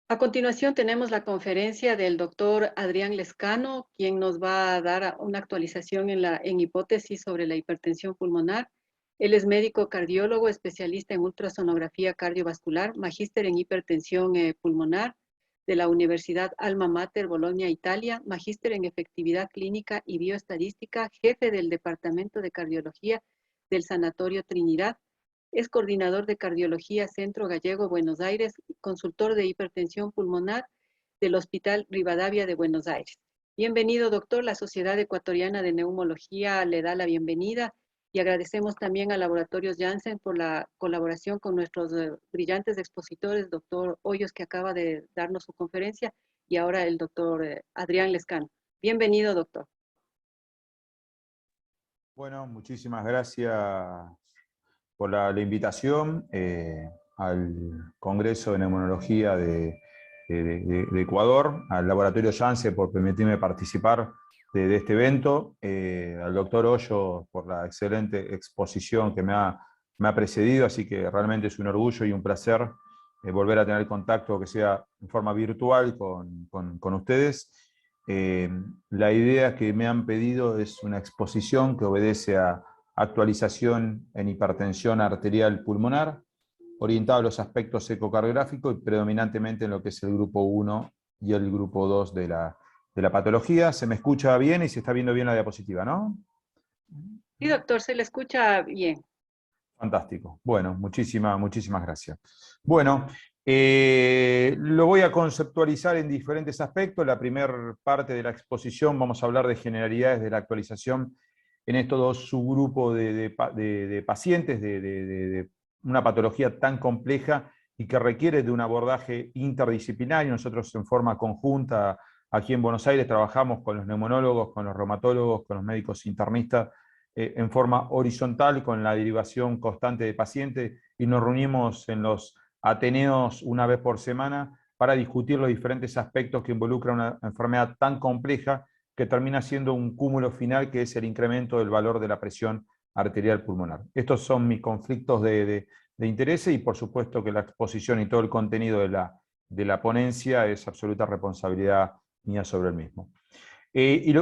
A continuación tenemos la conferencia del doctor Adrián Lescano, quien nos va a dar una actualización en hipótesis sobre la hipertensión pulmonar. Él es médico cardiólogo, especialista en ultrasonografía cardiovascular, magíster en hipertensión pulmonar de la Universidad Alma Mater, Bolonia, Italia, magíster en efectividad clínica y bioestadística, jefe del Departamento de Cardiología del Sanatorio Trinidad. Es coordinador de cardiología Centro Gallego Buenos Aires, consultor de hipertensión pulmonar del Hospital Rivadavia de Buenos Aires. Bienvenido, doctor. La Sociedad Ecuatoriana de Neumología le da la bienvenida y agradecemos también a Laboratorios Janssen por la colaboración con nuestros brillantes expositores, doctor Hoyos, que acaba de darnos su conferencia, y ahora el doctor Adrián Lescano. Bienvenido, doctor. Bueno, muchísimas gracias por la invitación al Congreso de Neumonología de Ecuador, al Laboratorio Janssen por permitirme participar de este evento, al doctor Hoyo por la excelente exposición que me ha precedido, así que realmente es un orgullo y un placer volver a tener contacto, que sea en forma virtual, con ustedes. La idea que me han pedido es una exposición que obedece a actualización en hipertensión arterial pulmonar, orientado a los aspectos ecocardiográficos y predominantemente en lo que es el grupo 1 y el grupo 2 de la patología. ¿Se me escucha bien y se está viendo bien la diapositiva, no? Sí, doctor, se le escucha bien. Fantástico. Bueno, muchísimas gracias. Bueno, lo voy a conceptualizar en diferentes aspectos. La primera parte de la exposición vamos a hablar de generalidades de la actualización en estos dos subgrupos de pacientes de una patología tan compleja y que requiere de un abordaje interdisciplinario. Nosotros en forma conjunta aquí en Buenos Aires trabajamos con los neumonólogos, con los reumatólogos, con los médicos internistas, en forma horizontal con la derivación constante de pacientes, y nos reunimos en los Ateneos una vez por semana para discutir los diferentes aspectos que involucran una enfermedad tan compleja que termina siendo un cúmulo final, que es el incremento del valor de la presión arterial pulmonar. Estos son mis conflictos de interés, y por supuesto que la exposición y todo el contenido de la ponencia es absoluta responsabilidad mía sobre el mismo.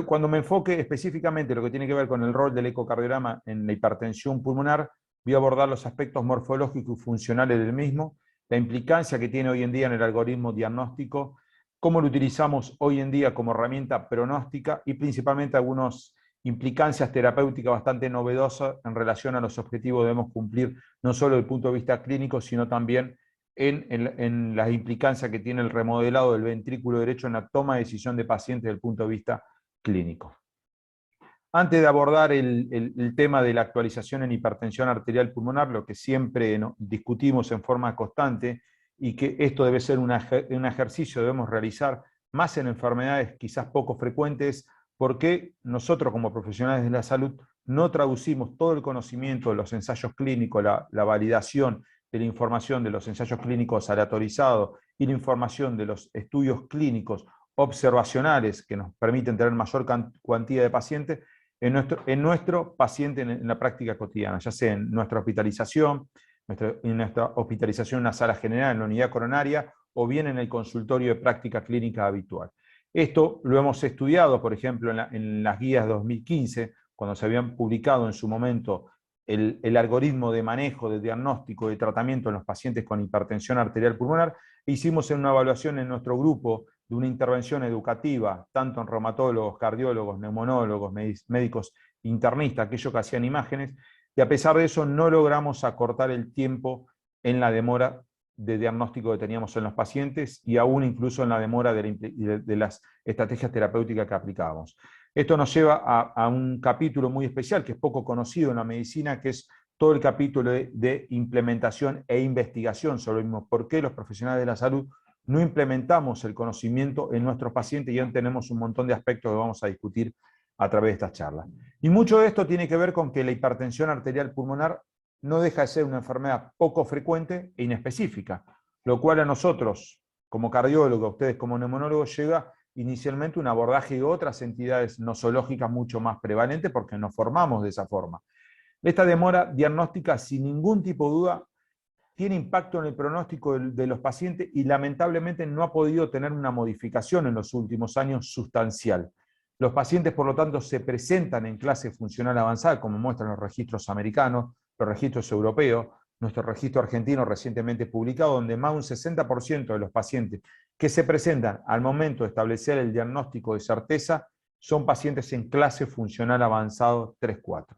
Cuando me enfoque específicamente en lo que tiene que ver con el rol del ecocardiograma en la hipertensión pulmonar, voy a abordar los aspectos morfológicos y funcionales del mismo, la implicancia que tiene hoy en día en el algoritmo diagnóstico, cómo lo utilizamos hoy en día como herramienta pronóstica y principalmente algunas implicancias terapéuticas bastante novedosas en relación a los objetivos que debemos cumplir, no solo desde el punto de vista clínico, sino también en las implicancias que tiene el remodelado del ventrículo derecho en la toma de decisión de pacientes desde el punto de vista clínico. Antes de abordar el tema de la actualización en hipertensión arterial pulmonar, lo que siempre discutimos en forma constante, y que esto debe ser un ejercicio que debemos realizar más en enfermedades quizás poco frecuentes, porque nosotros como profesionales de la salud no traducimos todo el conocimiento de los ensayos clínicos, la validación de la información de los ensayos clínicos aleatorizados y la información de los estudios clínicos observacionales que nos permiten tener mayor cantidad de pacientes en nuestro paciente en la práctica cotidiana, ya sea en nuestra hospitalización, en una sala general, en la unidad coronaria, o bien en el consultorio de práctica clínica habitual. Esto lo hemos estudiado, por ejemplo, en las guías 2015, cuando se habían publicado en su momento el algoritmo de manejo, de diagnóstico, de tratamiento en los pacientes con hipertensión arterial pulmonar. Hicimos una evaluación en nuestro grupo de una intervención educativa, tanto en reumatólogos, cardiólogos, neumonólogos, médicos internistas, aquellos que hacían imágenes, y a pesar de eso no logramos acortar el tiempo en la demora de diagnóstico que teníamos en los pacientes, y aún incluso en la demora de las estrategias terapéuticas que aplicábamos. Esto nos lleva a un capítulo muy especial, que es poco conocido en la medicina, que es todo el capítulo de implementación e investigación sobre el mismo. ¿Por qué los profesionales de la salud no implementamos el conocimiento en nuestros pacientes? Y ya tenemos un montón de aspectos que vamos a discutir a través de estas charlas. Y mucho de esto tiene que ver con que la hipertensión arterial pulmonar no deja de ser una enfermedad poco frecuente e inespecífica, lo cual a nosotros, como cardiólogos, a ustedes como neumonólogos, llega inicialmente un abordaje de otras entidades nosológicas mucho más prevalente, porque nos formamos de esa forma. Esta demora diagnóstica, sin ningún tipo de duda, tiene impacto en el pronóstico de los pacientes y lamentablemente no ha podido tener una modificación en los últimos años sustancial. Los pacientes, por lo tanto, se presentan en clase funcional avanzada, como muestran los registros americanos, los registros europeos, nuestro registro argentino recientemente publicado, donde más de un 60% de los pacientes que se presentan al momento de establecer el diagnóstico de certeza son pacientes en clase funcional avanzado 3-4.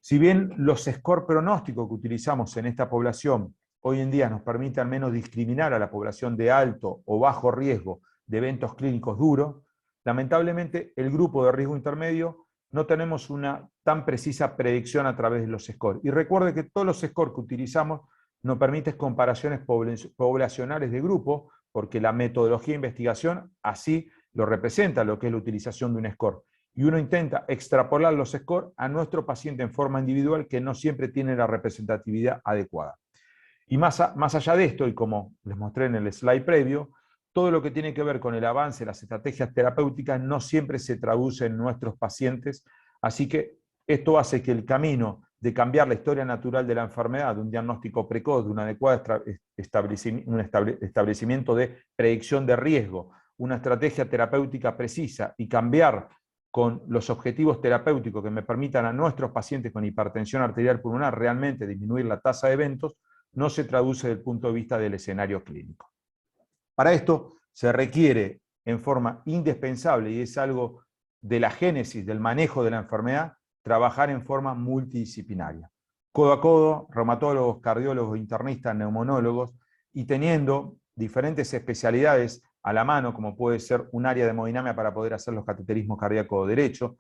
Si bien los score pronósticos que utilizamos en esta población hoy en día nos permiten al menos discriminar a la población de alto o bajo riesgo de eventos clínicos duros, lamentablemente el grupo de riesgo intermedio no tenemos una tan precisa predicción a través de los scores. Y recuerde que todos los scores que utilizamos nos permiten comparaciones poblacionales de grupo, porque la metodología de investigación así lo representa, lo que es la utilización de un score. Y uno intenta extrapolar los scores a nuestro paciente en forma individual, que no siempre tiene la representatividad adecuada. Y más allá de esto, y como les mostré en el slide previo, todo lo que tiene que ver con el avance de las estrategias terapéuticas no siempre se traduce en nuestros pacientes, así que esto hace que el camino de cambiar la historia natural de la enfermedad, de un diagnóstico precoz, de un adecuado establecimiento de predicción de riesgo, una estrategia terapéutica precisa y cambiar con los objetivos terapéuticos que me permitan a nuestros pacientes con hipertensión arterial pulmonar realmente disminuir la tasa de eventos, no se traduce desde el punto de vista del escenario clínico. Para esto se requiere en forma indispensable, y es algo de la génesis del manejo de la enfermedad, trabajar en forma multidisciplinaria. Codo a codo, reumatólogos, cardiólogos, internistas, neumonólogos, y teniendo diferentes especialidades a la mano, como puede ser un área de hemodinamia para poder hacer los cateterismos cardíaco derecho.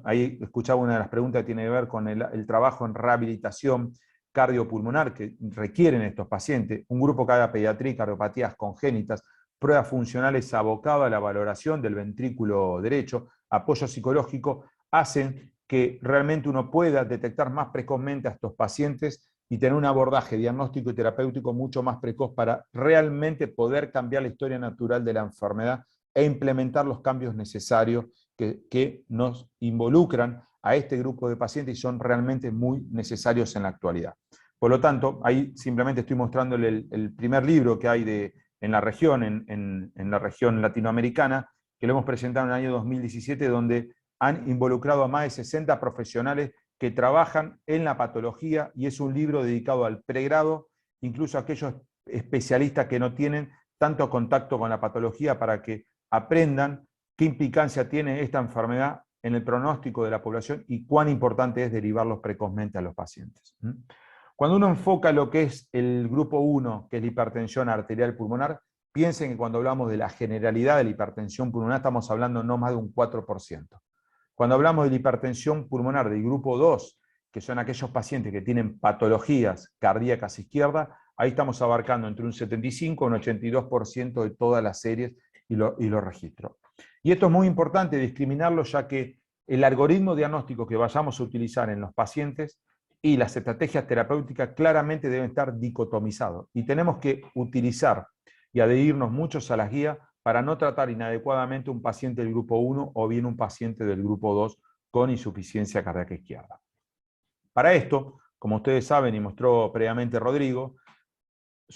Ahí escuchaba una de las preguntas que tiene que ver con el trabajo en rehabilitación cardiopulmonar que requieren estos pacientes, un grupo que haga pediatría, cardiopatías congénitas, pruebas funcionales abocadas a la valoración del ventrículo derecho, apoyo psicológico, hacen que realmente uno pueda detectar más precozmente a estos pacientes y tener un abordaje diagnóstico y terapéutico mucho más precoz para realmente poder cambiar la historia natural de la enfermedad e implementar los cambios necesarios que nos involucran a este grupo de pacientes y son realmente muy necesarios en la actualidad. Por lo tanto, ahí simplemente estoy mostrándole el primer libro que hay en la región, en la región latinoamericana, que lo hemos presentado en el año 2017, donde han involucrado a más de 60 profesionales que trabajan en la patología, y es un libro dedicado al pregrado, incluso a aquellos especialistas que no tienen tanto contacto con la patología, para que aprendan qué implicancia tiene esta enfermedad en el pronóstico de la población y cuán importante es derivarlos precozmente a los pacientes. Cuando uno enfoca lo que es el grupo 1, que es la hipertensión arterial pulmonar, piensen que cuando hablamos de la generalidad de la hipertensión pulmonar estamos hablando no más de un 4%. Cuando hablamos de la hipertensión pulmonar del grupo 2, que son aquellos pacientes que tienen patologías cardíacas izquierdas, ahí estamos abarcando entre un 75 y un 82% de todas las series y los registros. Y esto es muy importante discriminarlo, ya que el algoritmo diagnóstico que vayamos a utilizar en los pacientes y las estrategias terapéuticas claramente deben estar dicotomizados. Y tenemos que utilizar y adherirnos muchos a las guías para no tratar inadecuadamente un paciente del grupo 1 o bien un paciente del grupo 2 con insuficiencia cardíaca izquierda. Para esto, como ustedes saben y mostró previamente Rodrigo,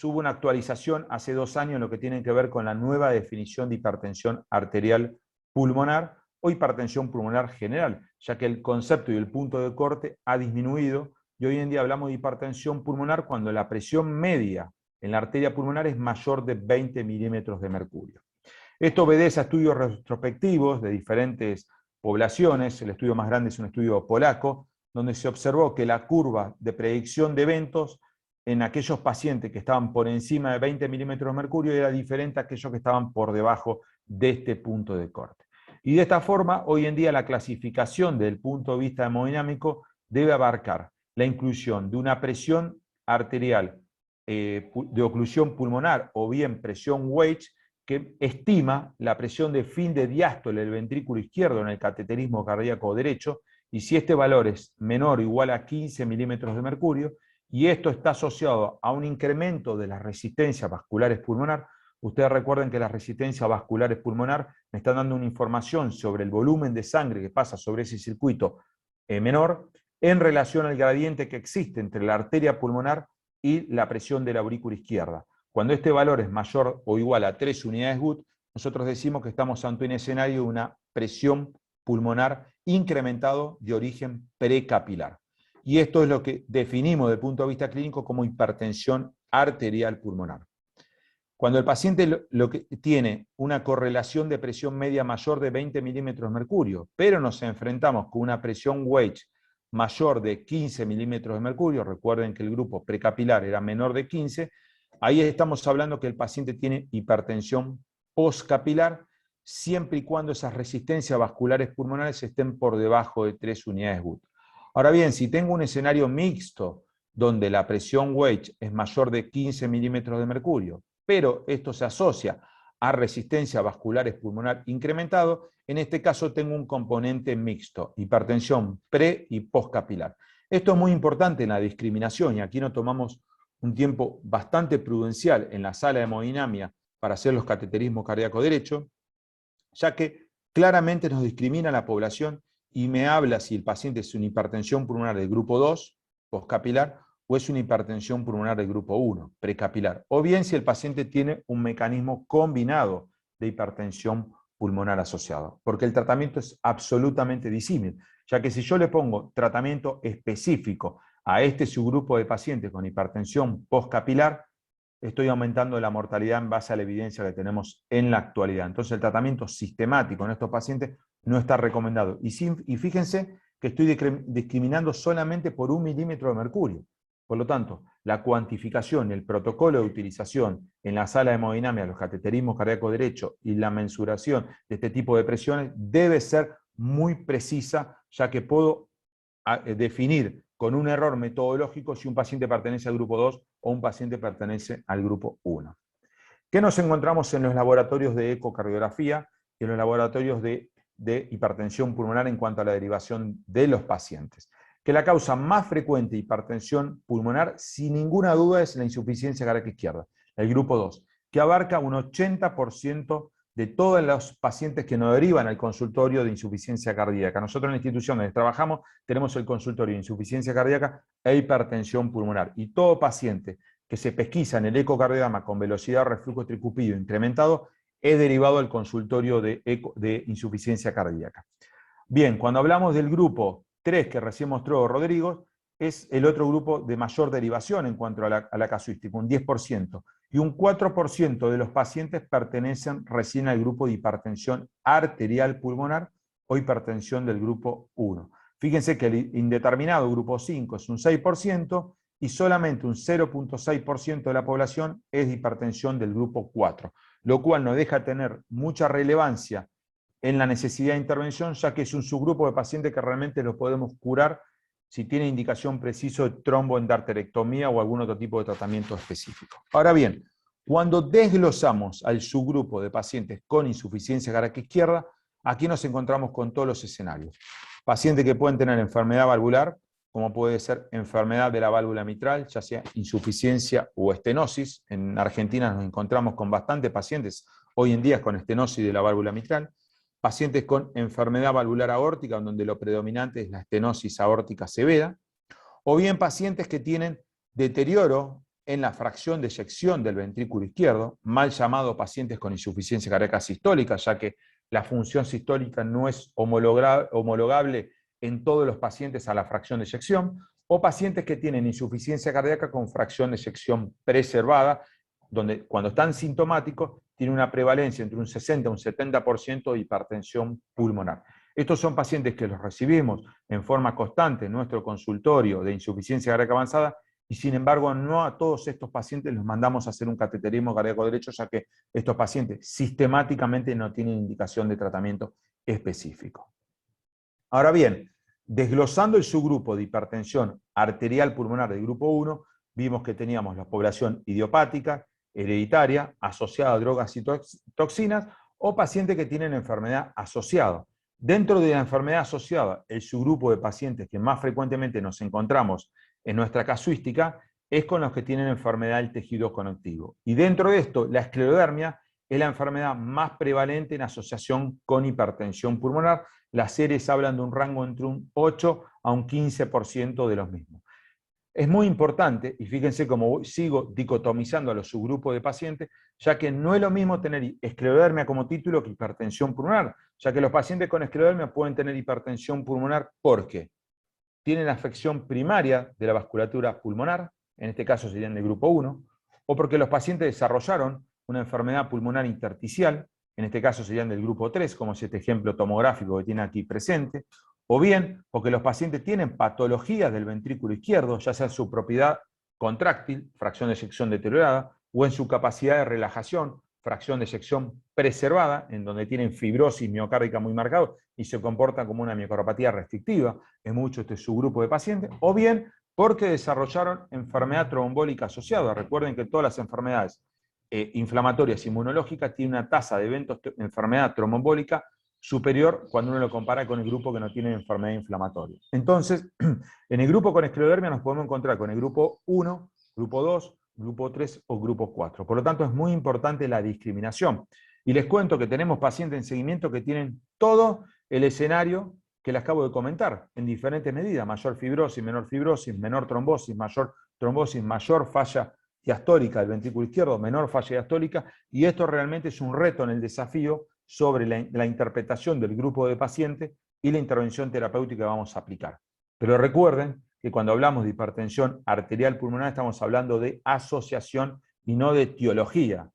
hubo una actualización hace 2 años en lo que tiene que ver con la nueva definición de hipertensión arterial pulmonar o hipertensión pulmonar general, ya que el concepto y el punto de corte ha disminuido y hoy en día hablamos de hipertensión pulmonar cuando la presión media en la arteria pulmonar es mayor de 20 milímetros de mercurio. Esto obedece a estudios retrospectivos de diferentes poblaciones. El estudio más grande es un estudio polaco, donde se observó que la curva de predicción de eventos en aquellos pacientes que estaban por encima de 20 milímetros de mercurio era diferente a aquellos que estaban por debajo de este punto de corte. Y de esta forma, hoy en día la clasificación del punto de vista hemodinámico debe abarcar la inclusión de una presión arterial de oclusión pulmonar o bien presión Wedge, que estima la presión de fin de diástole del ventrículo izquierdo en el cateterismo cardíaco derecho, y si este valor es menor o igual a 15 milímetros de mercurio, y esto está asociado a un incremento de las resistencias vasculares pulmonar. Ustedes recuerden que las resistencias vasculares pulmonar me están dando una información sobre el volumen de sangre que pasa sobre ese circuito menor en relación al gradiente que existe entre la arteria pulmonar y la presión de la aurícula izquierda. Cuando este valor es mayor o igual a 3 unidades Wood, nosotros decimos que estamos ante un escenario de una presión pulmonar incrementado de origen precapilar. Y esto es lo que definimos desde el punto de vista clínico como hipertensión arterial pulmonar. Cuando el paciente lo que tiene una correlación de presión media mayor de 20 milímetros de mercurio, pero nos enfrentamos con una presión Weight mayor de 15 milímetros de mercurio, recuerden que el grupo precapilar era menor de 15, ahí estamos hablando que el paciente tiene hipertensión postcapilar, siempre y cuando esas resistencias vasculares pulmonares estén por debajo de 3 unidades Wood. Ahora bien, si tengo un escenario mixto, donde la presión Weight es mayor de 15 milímetros de mercurio, pero esto se asocia a resistencia vasculares pulmonar incrementado, en este caso tengo un componente mixto, hipertensión pre- y postcapilar. Esto es muy importante en la discriminación, y aquí nos tomamos un tiempo bastante prudencial en la sala de hemodinamia para hacer los cateterismos cardíaco derecho, ya que claramente nos discrimina la población y me habla si el paciente es una hipertensión pulmonar del grupo 2, postcapilar, o es una hipertensión pulmonar del grupo 1, precapilar, o bien si el paciente tiene un mecanismo combinado de hipertensión pulmonar asociado, porque el tratamiento es absolutamente disímil, ya que si yo le pongo tratamiento específico a este subgrupo de pacientes con hipertensión postcapilar, estoy aumentando la mortalidad en base a la evidencia que tenemos en la actualidad. Entonces el tratamiento sistemático en estos pacientes no está recomendado. Y fíjense que estoy discriminando solamente por 1 milímetro de mercurio. Por lo tanto, la cuantificación, el protocolo de utilización en la sala de hemodinamia, los cateterismos cardíaco derecho y la mensuración de este tipo de presiones debe ser muy precisa, ya que puedo definir con un error metodológico si un paciente pertenece al grupo 2 o un paciente pertenece al grupo 1. ¿Qué nos encontramos en los laboratorios de ecocardiografía y en los laboratorios de hipertensión pulmonar en cuanto a la derivación de los pacientes? Que la causa más frecuente de hipertensión pulmonar, sin ninguna duda, es la insuficiencia cardíaca izquierda, el grupo 2, que abarca un 80% de todos los pacientes que nos derivan al consultorio de insuficiencia cardíaca. Nosotros en la institución donde trabajamos tenemos el consultorio de insuficiencia cardíaca e hipertensión pulmonar. Y todo paciente que se pesquisa en el ecocardiograma con velocidad de reflujo tricúpido incrementado es derivado al consultorio de insuficiencia cardíaca. Bien, cuando hablamos del grupo 3 que recién mostró Rodrigo, es el otro grupo de mayor derivación en cuanto a la casuística, un 10%. Y un 4% de los pacientes pertenecen recién al grupo de hipertensión arterial pulmonar o hipertensión del grupo 1. Fíjense que el indeterminado grupo 5 es un 6% y solamente un 0.6% de la población es de hipertensión del grupo 4, lo cual nos deja tener mucha relevancia en la necesidad de intervención, ya que es un subgrupo de pacientes que realmente los podemos curar si tiene indicación preciso de tromboendarterectomía o algún otro tipo de tratamiento específico. Ahora bien, cuando desglosamos al subgrupo de pacientes con insuficiencia cardíaca izquierda, aquí nos encontramos con todos los escenarios. Pacientes que pueden tener enfermedad valvular, como puede ser enfermedad de la válvula mitral, ya sea insuficiencia o estenosis. En Argentina nos encontramos con bastantes pacientes hoy en día con estenosis de la válvula mitral. Pacientes con enfermedad valvular aórtica, donde lo predominante es la estenosis aórtica severa, o bien pacientes que tienen deterioro en la fracción de eyección del ventrículo izquierdo, mal llamado pacientes con insuficiencia cardíaca sistólica, ya que la función sistólica no es homologable en todos los pacientes a la fracción de eyección, o pacientes que tienen insuficiencia cardíaca con fracción de eyección preservada, donde cuando están sintomáticos tiene una prevalencia entre un 60 y un 70% de hipertensión pulmonar. Estos son pacientes que los recibimos en forma constante en nuestro consultorio de insuficiencia cardíaca avanzada y sin embargo no a todos estos pacientes los mandamos a hacer un cateterismo cardíaco derecho, ya que estos pacientes sistemáticamente no tienen indicación de tratamiento específico. Ahora bien, desglosando el subgrupo de hipertensión arterial pulmonar del grupo 1, vimos que teníamos la población idiopática, hereditaria, asociada a drogas y toxinas, o pacientes que tienen enfermedad asociada. Dentro de la enfermedad asociada, el subgrupo de pacientes que más frecuentemente nos encontramos en nuestra casuística es con los que tienen enfermedad del tejido conectivo. Y dentro de esto, la esclerodermia es la enfermedad más prevalente en asociación con hipertensión pulmonar. Las series hablan de un rango entre un 8 a un 15% de los mismos. Es muy importante, y fíjense cómo sigo dicotomizando a los subgrupos de pacientes, ya que no es lo mismo tener esclerodermia como título que hipertensión pulmonar, ya que los pacientes con esclerodermia pueden tener hipertensión pulmonar porque tienen afección primaria de la vasculatura pulmonar, en este caso serían del grupo 1, o porque los pacientes desarrollaron una enfermedad pulmonar intersticial, en este caso serían del grupo 3, como es este ejemplo tomográfico que tiene aquí presente, o bien porque los pacientes tienen patologías del ventrículo izquierdo, ya sea en su propiedad contráctil, fracción de eyección deteriorada, o en su capacidad de relajación, fracción de eyección preservada, en donde tienen fibrosis miocárdica muy marcado y se comportan como una miocardiopatía restrictiva, en mucho este subgrupo de pacientes, o bien porque desarrollaron enfermedad tromboembólica asociada. Recuerden que todas las enfermedades inflamatorias inmunológicas tienen una tasa de eventos de enfermedad tromboembólica superior cuando uno lo compara con el grupo que no tiene enfermedad inflamatoria. Entonces, en el grupo con esclerodermia nos podemos encontrar con el grupo 1, grupo 2, grupo 3 o grupo 4. Por lo tanto, es muy importante la discriminación. Y les cuento que tenemos pacientes en seguimiento que tienen todo el escenario que les acabo de comentar, en diferentes medidas: mayor fibrosis, menor trombosis, mayor falla diastólica del ventrículo izquierdo, menor falla diastólica, y esto realmente es un reto en el desafío sobre la interpretación del grupo de pacientes y la intervención terapéutica que vamos a aplicar. Pero recuerden que cuando hablamos de hipertensión arterial pulmonar estamos hablando de asociación y no de etiología,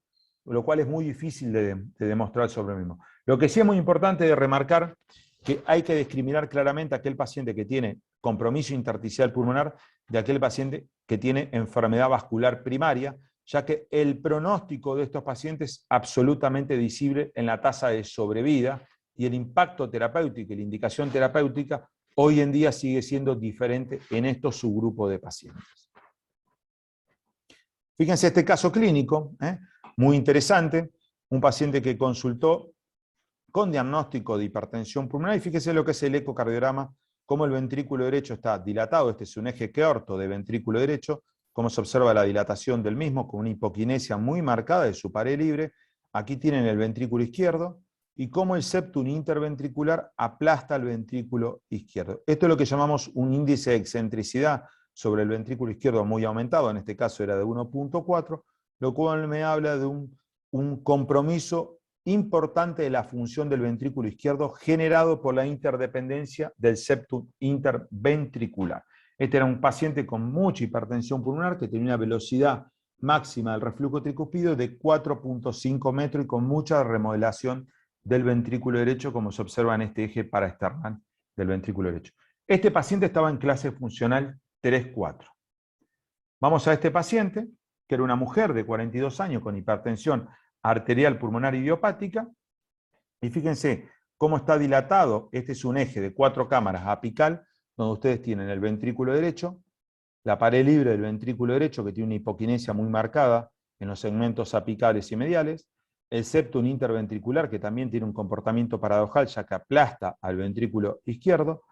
lo cual es muy difícil de demostrar sobre el mismo. Lo que sí es muy importante de remarcar que hay que discriminar claramente a aquel paciente que tiene compromiso intersticial pulmonar de aquel paciente que tiene enfermedad vascular primaria, ya que el pronóstico de estos pacientes es absolutamente visible en la tasa de sobrevida y el impacto terapéutico y la indicación terapéutica hoy en día sigue siendo diferente en estos subgrupos de pacientes. Fíjense este caso clínico, muy interesante, un paciente que consultó con diagnóstico de hipertensión pulmonar, y fíjense lo que es el ecocardiograma, cómo el ventrículo derecho está dilatado, este es un eje queorto de ventrículo derecho, cómo se observa la dilatación del mismo, con una hipoquinesia muy marcada de su pared libre. Aquí tienen el ventrículo izquierdo, y cómo el septum interventricular aplasta el ventrículo izquierdo. Esto es lo que llamamos un índice de excentricidad sobre el ventrículo izquierdo muy aumentado, en este caso era de 1.4, lo cual me habla de un compromiso importante de la función del ventrículo izquierdo generado por la interdependencia del septum interventricular. Este era un paciente con mucha hipertensión pulmonar que tenía una velocidad máxima del reflujo tricúspido de 4.5 metros y con mucha remodelación del ventrículo derecho, como se observa en este eje paraesternal del ventrículo derecho. Este paciente estaba en clase funcional 3-4. Vamos a este paciente, que era una mujer de 42 años con hipertensión arterial pulmonar idiopática, y fíjense cómo está dilatado. Este es un eje de 4 cámaras apical, donde ustedes tienen el ventrículo derecho, la pared libre del ventrículo derecho, que tiene una hipoquinesia muy marcada en los segmentos apicales y mediales, el septum interventricular, que también tiene un comportamiento paradojal, ya que aplasta al ventrículo izquierdo,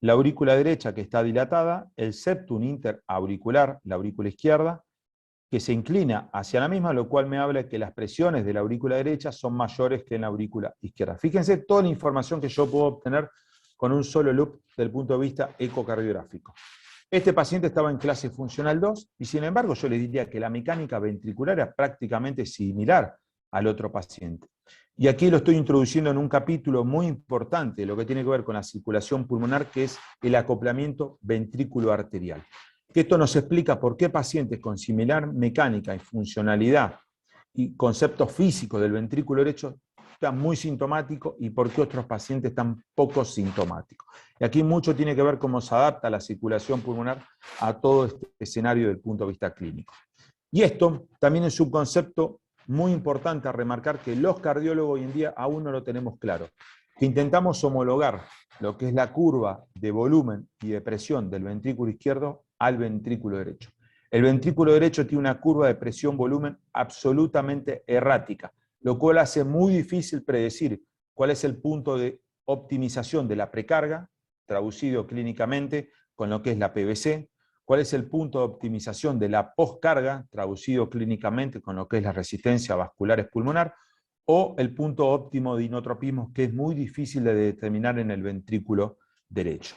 la aurícula derecha, que está dilatada, el septum interauricular, la aurícula izquierda, que se inclina hacia la misma, lo cual me habla de que las presiones de la aurícula derecha son mayores que en la aurícula izquierda. Fíjense toda la información que yo puedo obtener con un solo loop desde el punto de vista ecocardiográfico. Este paciente estaba en clase funcional 2, y sin embargo yo le diría que la mecánica ventricular era prácticamente similar al otro paciente. Y aquí lo estoy introduciendo en un capítulo muy importante, lo que tiene que ver con la circulación pulmonar, que es el acoplamiento ventrículo-arterial. Que esto nos explica por qué pacientes con similar mecánica y funcionalidad y conceptos físicos del ventrículo derecho están muy sintomáticos y por qué otros pacientes están poco sintomáticos. Y aquí mucho tiene que ver cómo se adapta la circulación pulmonar a todo este escenario desde el punto de vista clínico. Y esto también es un concepto muy importante a remarcar, que los cardiólogos hoy en día aún no lo tenemos claro, que intentamos homologar lo que es la curva de volumen y de presión del ventrículo izquierdo al ventrículo derecho. El ventrículo derecho tiene una curva de presión-volumen absolutamente errática, lo cual hace muy difícil predecir cuál es el punto de optimización de la precarga, traducido clínicamente con lo que es la PVC, cuál es el punto de optimización de la poscarga, traducido clínicamente con lo que es la resistencia vascular pulmonar, o el punto óptimo de inotropismo, que es muy difícil de determinar en el ventrículo derecho.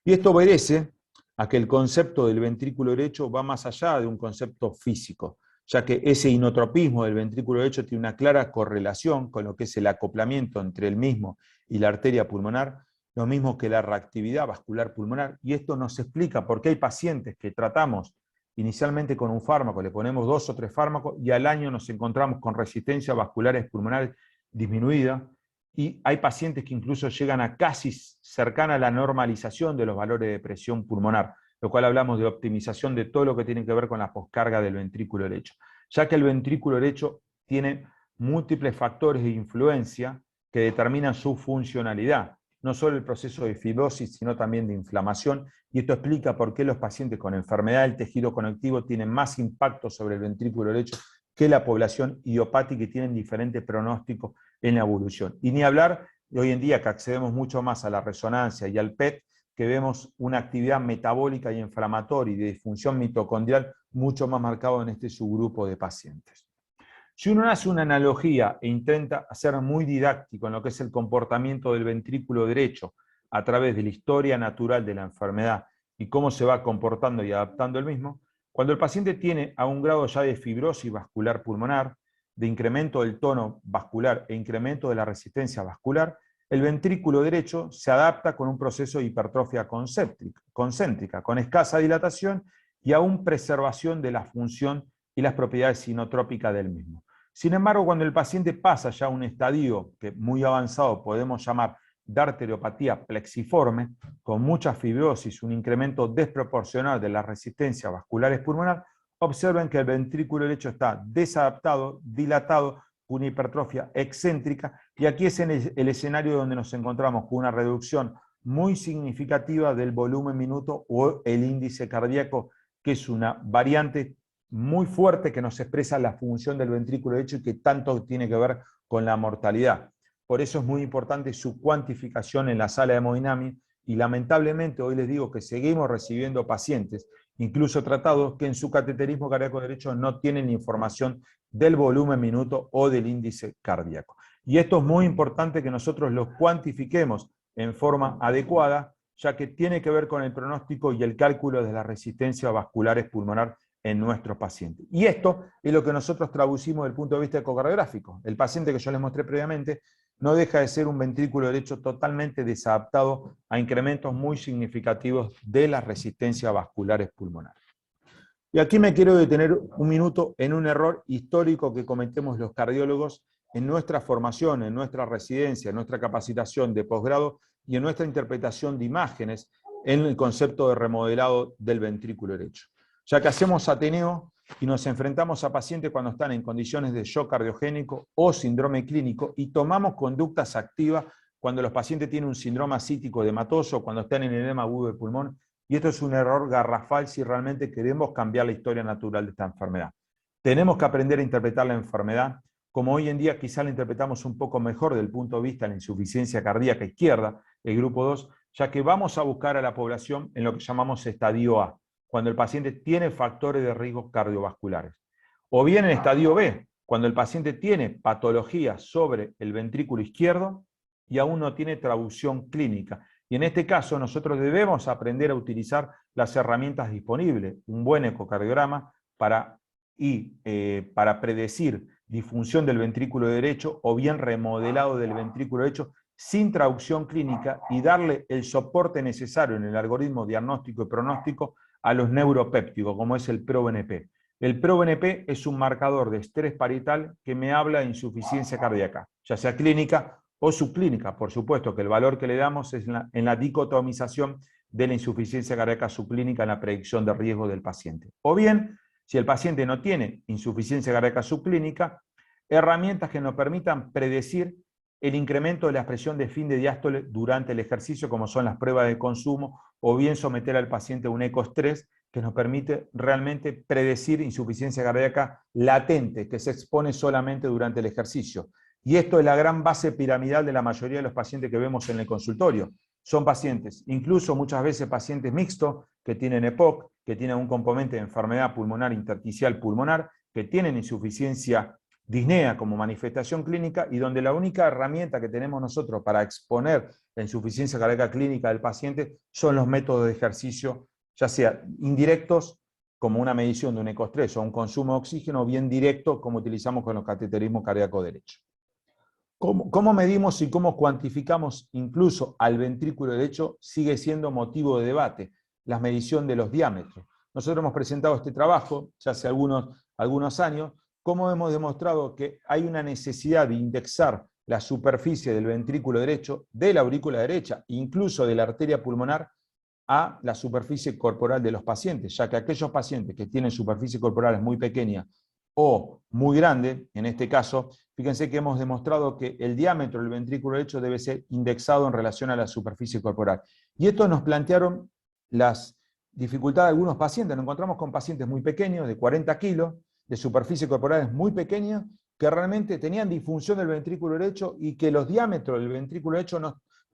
Y esto obedece a que el concepto del ventrículo derecho va más allá de un concepto físico, ya que ese inotropismo del ventrículo derecho tiene una clara correlación con lo que es el acoplamiento entre el mismo y la arteria pulmonar, lo mismo que la reactividad vascular pulmonar, y esto nos explica por qué hay pacientes que tratamos inicialmente con un fármaco, le ponemos 2 o 3 fármacos, y al año nos encontramos con resistencia vasculares pulmonares disminuida, y hay pacientes que incluso llegan a casi cercana a la normalización de los valores de presión pulmonar, lo cual hablamos de optimización de todo lo que tiene que ver con la poscarga del ventrículo derecho, ya que el ventrículo derecho tiene múltiples factores de influencia que determinan su funcionalidad, no solo el proceso de fibrosis, sino también de inflamación, y esto explica por qué los pacientes con enfermedad del tejido conectivo tienen más impacto sobre el ventrículo derecho que la población idiopática y tienen diferentes pronósticos en la evolución. Y ni hablar de hoy en día que accedemos mucho más a la resonancia y al PET, que vemos una actividad metabólica y inflamatoria y de disfunción mitocondrial mucho más marcado en este subgrupo de pacientes. Si uno hace una analogía e intenta hacer muy didáctico en lo que es el comportamiento del ventrículo derecho a través de la historia natural de la enfermedad y cómo se va comportando y adaptando el mismo, cuando el paciente tiene a un grado ya de fibrosis vascular pulmonar, de incremento del tono vascular e incremento de la resistencia vascular, el ventrículo derecho se adapta con un proceso de hipertrofia concéntrica, con escasa dilatación y aún preservación de la función y las propiedades sinotrópicas del mismo. Sin embargo, cuando el paciente pasa ya a un estadio que muy avanzado podemos llamar de arteriopatía plexiforme, con mucha fibrosis, un incremento desproporcional de la resistencia vascular pulmonar, observen que el ventrículo derecho está desadaptado, dilatado, con una hipertrofia excéntrica, y aquí es el escenario donde nos encontramos con una reducción muy significativa del volumen minuto o el índice cardíaco, que es una variante muy fuerte que nos expresa la función del ventrículo derecho y que tanto tiene que ver con la mortalidad. Por eso es muy importante su cuantificación en la sala de hemodinamia, y lamentablemente hoy les digo que seguimos recibiendo pacientes, incluso tratados, que en su cateterismo cardíaco derecho no tienen información del volumen minuto o del índice cardíaco. Y esto es muy importante que nosotros lo cuantifiquemos en forma adecuada, ya que tiene que ver con el pronóstico y el cálculo de la resistencia vascular pulmonar en nuestros pacientes. Y esto es lo que nosotros traducimos desde el punto de vista ecocardiográfico. El paciente que yo les mostré previamente no deja de ser un ventrículo derecho totalmente desadaptado a incrementos muy significativos de las resistencias vasculares pulmonares. Y aquí me quiero detener un minuto en un error histórico que cometemos los cardiólogos en nuestra formación, en nuestra residencia, en nuestra capacitación de posgrado y en nuestra interpretación de imágenes en el concepto de remodelado del ventrículo derecho. Ya que hacemos ateneo y nos enfrentamos a pacientes cuando están en condiciones de shock cardiogénico o síndrome clínico, y tomamos conductas activas cuando los pacientes tienen un síndrome ascítico edematoso, cuando están en edema agudo de pulmón, y esto es un error garrafal si realmente queremos cambiar la historia natural de esta enfermedad. Tenemos que aprender a interpretar la enfermedad, como hoy en día quizá la interpretamos un poco mejor desde el punto de vista de la insuficiencia cardíaca izquierda, el grupo 2, ya que vamos a buscar a la población en lo que llamamos estadio A, cuando el paciente tiene factores de riesgo cardiovasculares. O bien en estadio B, cuando el paciente tiene patología sobre el ventrículo izquierdo y aún no tiene traducción clínica. Y en este caso nosotros debemos aprender a utilizar las herramientas disponibles, un buen ecocardiograma para predecir disfunción del ventrículo derecho o bien remodelado del ventrículo derecho sin traducción clínica, y darle el soporte necesario en el algoritmo diagnóstico y pronóstico a los neuropépticos, como es el ProBNP. El ProBNP es un marcador de estrés parietal que me habla de insuficiencia cardíaca, ya sea clínica o subclínica. Por supuesto que el valor que le damos es en la dicotomización de la insuficiencia cardíaca subclínica en la predicción de riesgo del paciente. O bien, si el paciente no tiene insuficiencia cardíaca subclínica, herramientas que nos permitan predecir el incremento de la expresión de fin de diástole durante el ejercicio, como son las pruebas de consumo, o bien someter al paciente a un ecoestrés que nos permite realmente predecir insuficiencia cardíaca latente, que se expone solamente durante el ejercicio. Y esto es la gran base piramidal de la mayoría de los pacientes que vemos en el consultorio. Son pacientes, incluso muchas veces pacientes mixtos, que tienen EPOC, que tienen un componente de enfermedad pulmonar intersticial pulmonar, que tienen insuficiencia disnea como manifestación clínica, y donde la única herramienta que tenemos nosotros para exponer la insuficiencia cardíaca clínica del paciente son los métodos de ejercicio, ya sea indirectos, como una medición de un ecoestrés o un consumo de oxígeno, o bien directo, como utilizamos con los cateterismos cardíaco derecho. ¿Cómo medimos y cómo cuantificamos incluso al ventrículo derecho? Sigue siendo motivo de debate, la medición de los diámetros. Nosotros hemos presentado este trabajo ya hace algunos años, cómo hemos demostrado que hay una necesidad de indexar la superficie del ventrículo derecho, de la aurícula derecha, incluso de la arteria pulmonar, a la superficie corporal de los pacientes, ya que aquellos pacientes que tienen superficie corporales muy pequeñas o muy grande, en este caso, fíjense que hemos demostrado que el diámetro del ventrículo derecho debe ser indexado en relación a la superficie corporal. Y esto nos plantearon las dificultades de algunos pacientes. Nos encontramos con pacientes muy pequeños, de 40 kilos, de superficie corporal muy pequeña, que realmente tenían disfunción del ventrículo derecho y que los diámetros del ventrículo derecho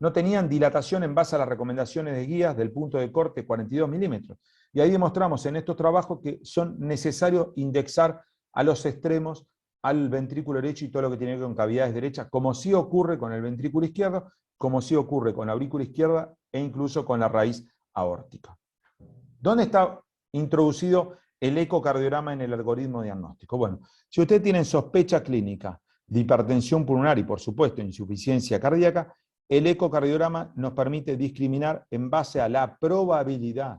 no tenían dilatación en base a las recomendaciones de guías del punto de corte 42 milímetros. Y ahí demostramos en estos trabajos que son necesarios indexar a los extremos al ventrículo derecho y todo lo que tiene que ver con cavidades derechas, como sí ocurre con el ventrículo izquierdo, como sí ocurre con la aurícula izquierda e incluso con la raíz aórtica. ¿Dónde está introducido el ecocardiograma en el algoritmo diagnóstico? Bueno, si ustedes tienen sospecha clínica de hipertensión pulmonar y por supuesto insuficiencia cardíaca, el ecocardiograma nos permite discriminar en base a la probabilidad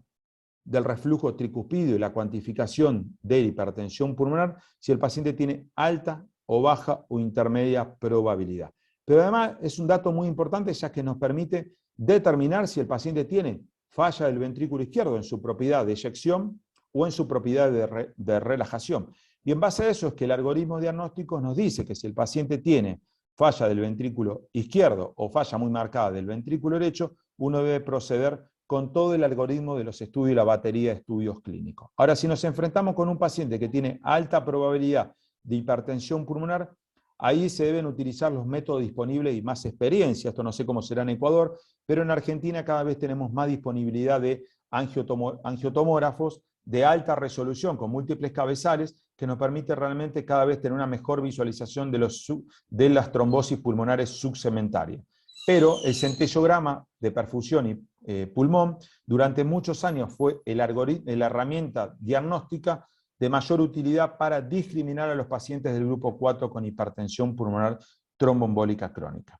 del reflujo tricuspideo y la cuantificación de hipertensión pulmonar si el paciente tiene alta o baja o intermedia probabilidad. Pero además es un dato muy importante ya que nos permite determinar si el paciente tiene falla del ventrículo izquierdo en su propiedad de eyección o en su propiedad de relajación. Y en base a eso es que el algoritmo diagnóstico nos dice que si el paciente tiene falla del ventrículo izquierdo o falla muy marcada del ventrículo derecho, uno debe proceder con todo el algoritmo de los estudios y la batería de estudios clínicos. Ahora, si nos enfrentamos con un paciente que tiene alta probabilidad de hipertensión pulmonar, ahí se deben utilizar los métodos disponibles y más experiencia. Esto no sé cómo será en Ecuador, pero en Argentina cada vez tenemos más disponibilidad de angiotomógrafos de alta resolución con múltiples cabezales que nos permite realmente cada vez tener una mejor visualización de las trombosis pulmonares subsegmentarias. Pero el centellograma de perfusión y pulmón durante muchos años fue la herramienta diagnóstica de mayor utilidad para discriminar a los pacientes del grupo 4 con hipertensión pulmonar tromboembólica crónica.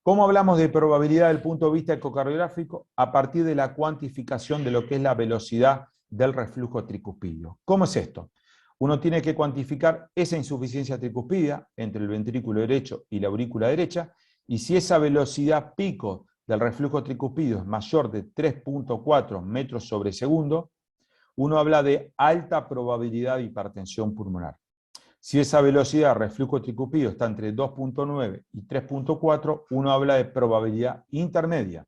¿Cómo hablamos de probabilidad desde el punto de vista ecocardiográfico? A partir de la cuantificación de lo que es la velocidad del reflujo tricuspideo. ¿Cómo es esto? Uno tiene que cuantificar esa insuficiencia tricuspidea entre el ventrículo derecho y la aurícula derecha, y si esa velocidad pico del reflujo tricuspideo es mayor de 3.4 metros sobre segundo, uno habla de alta probabilidad de hipertensión pulmonar. Si esa velocidad de reflujo tricuspideo está entre 2.9 y 3.4, uno habla de probabilidad intermedia.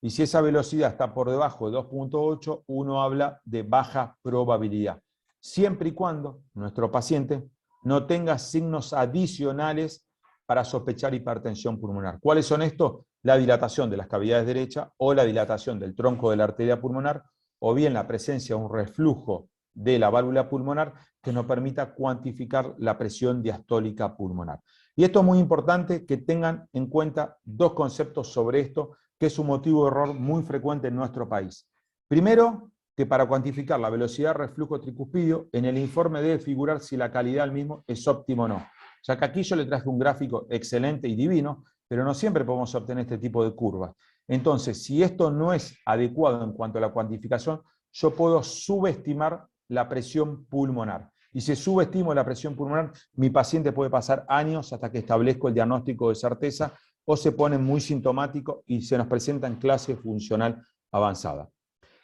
Y si esa velocidad está por debajo de 2.8, uno habla de baja probabilidad, siempre y cuando nuestro paciente no tenga signos adicionales para sospechar hipertensión pulmonar. ¿Cuáles son estos? La dilatación de las cavidades derechas o la dilatación del tronco de la arteria pulmonar, o bien la presencia de un reflujo de la válvula pulmonar que nos permita cuantificar la presión diastólica pulmonar. Y esto es muy importante que tengan en cuenta dos conceptos sobre esto, que es un motivo de error muy frecuente en nuestro país. Primero, que para cuantificar la velocidad de reflujo tricuspideo, en el informe debe figurar si la calidad del mismo es óptima o no. Ya que aquí yo le traje un gráfico excelente y divino, pero no siempre podemos obtener este tipo de curvas. Entonces, si esto no es adecuado en cuanto a la cuantificación, yo puedo subestimar la presión pulmonar. Y si subestimo la presión pulmonar, mi paciente puede pasar años hasta que establezco el diagnóstico de certeza, o se pone muy sintomático y se nos presenta en clase funcional avanzada.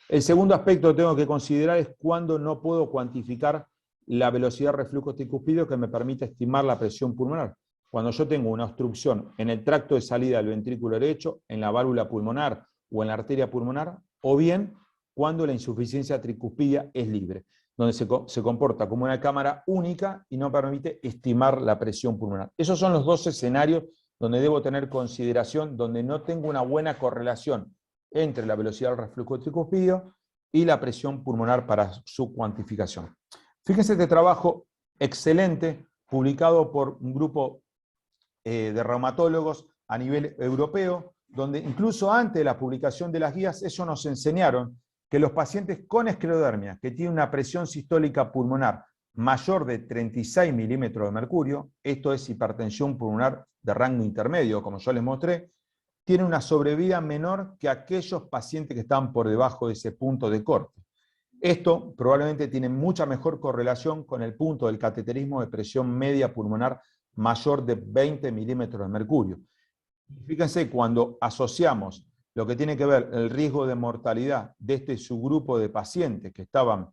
El segundo aspecto que tengo que considerar es cuando no puedo cuantificar la velocidad de reflujo tricuspideo que me permite estimar la presión pulmonar. Cuando yo tengo una obstrucción en el tracto de salida del ventrículo derecho, en la válvula pulmonar o en la arteria pulmonar, o bien cuando la insuficiencia tricuspidea es libre, donde se comporta como una cámara única y no permite estimar la presión pulmonar. Esos son los dos escenarios donde debo tener consideración, donde no tengo una buena correlación entre la velocidad del reflujo tricuspideo y la presión pulmonar para su cuantificación. Fíjense este trabajo excelente, publicado por un grupo de reumatólogos a nivel europeo, donde incluso antes de la publicación de las guías, ellos nos enseñaron que los pacientes con esclerodermia, que tienen una presión sistólica pulmonar mayor de 36 milímetros de mercurio, esto es hipertensión pulmonar de rango intermedio, como yo les mostré, tienen una sobrevida menor que aquellos pacientes que están por debajo de ese punto de corte. Esto probablemente tiene mucha mejor correlación con el punto del cateterismo de presión media pulmonar mayor de 20 milímetros de mercurio. Fíjense, cuando asociamos lo que tiene que ver el riesgo de mortalidad de este subgrupo de pacientes que estaban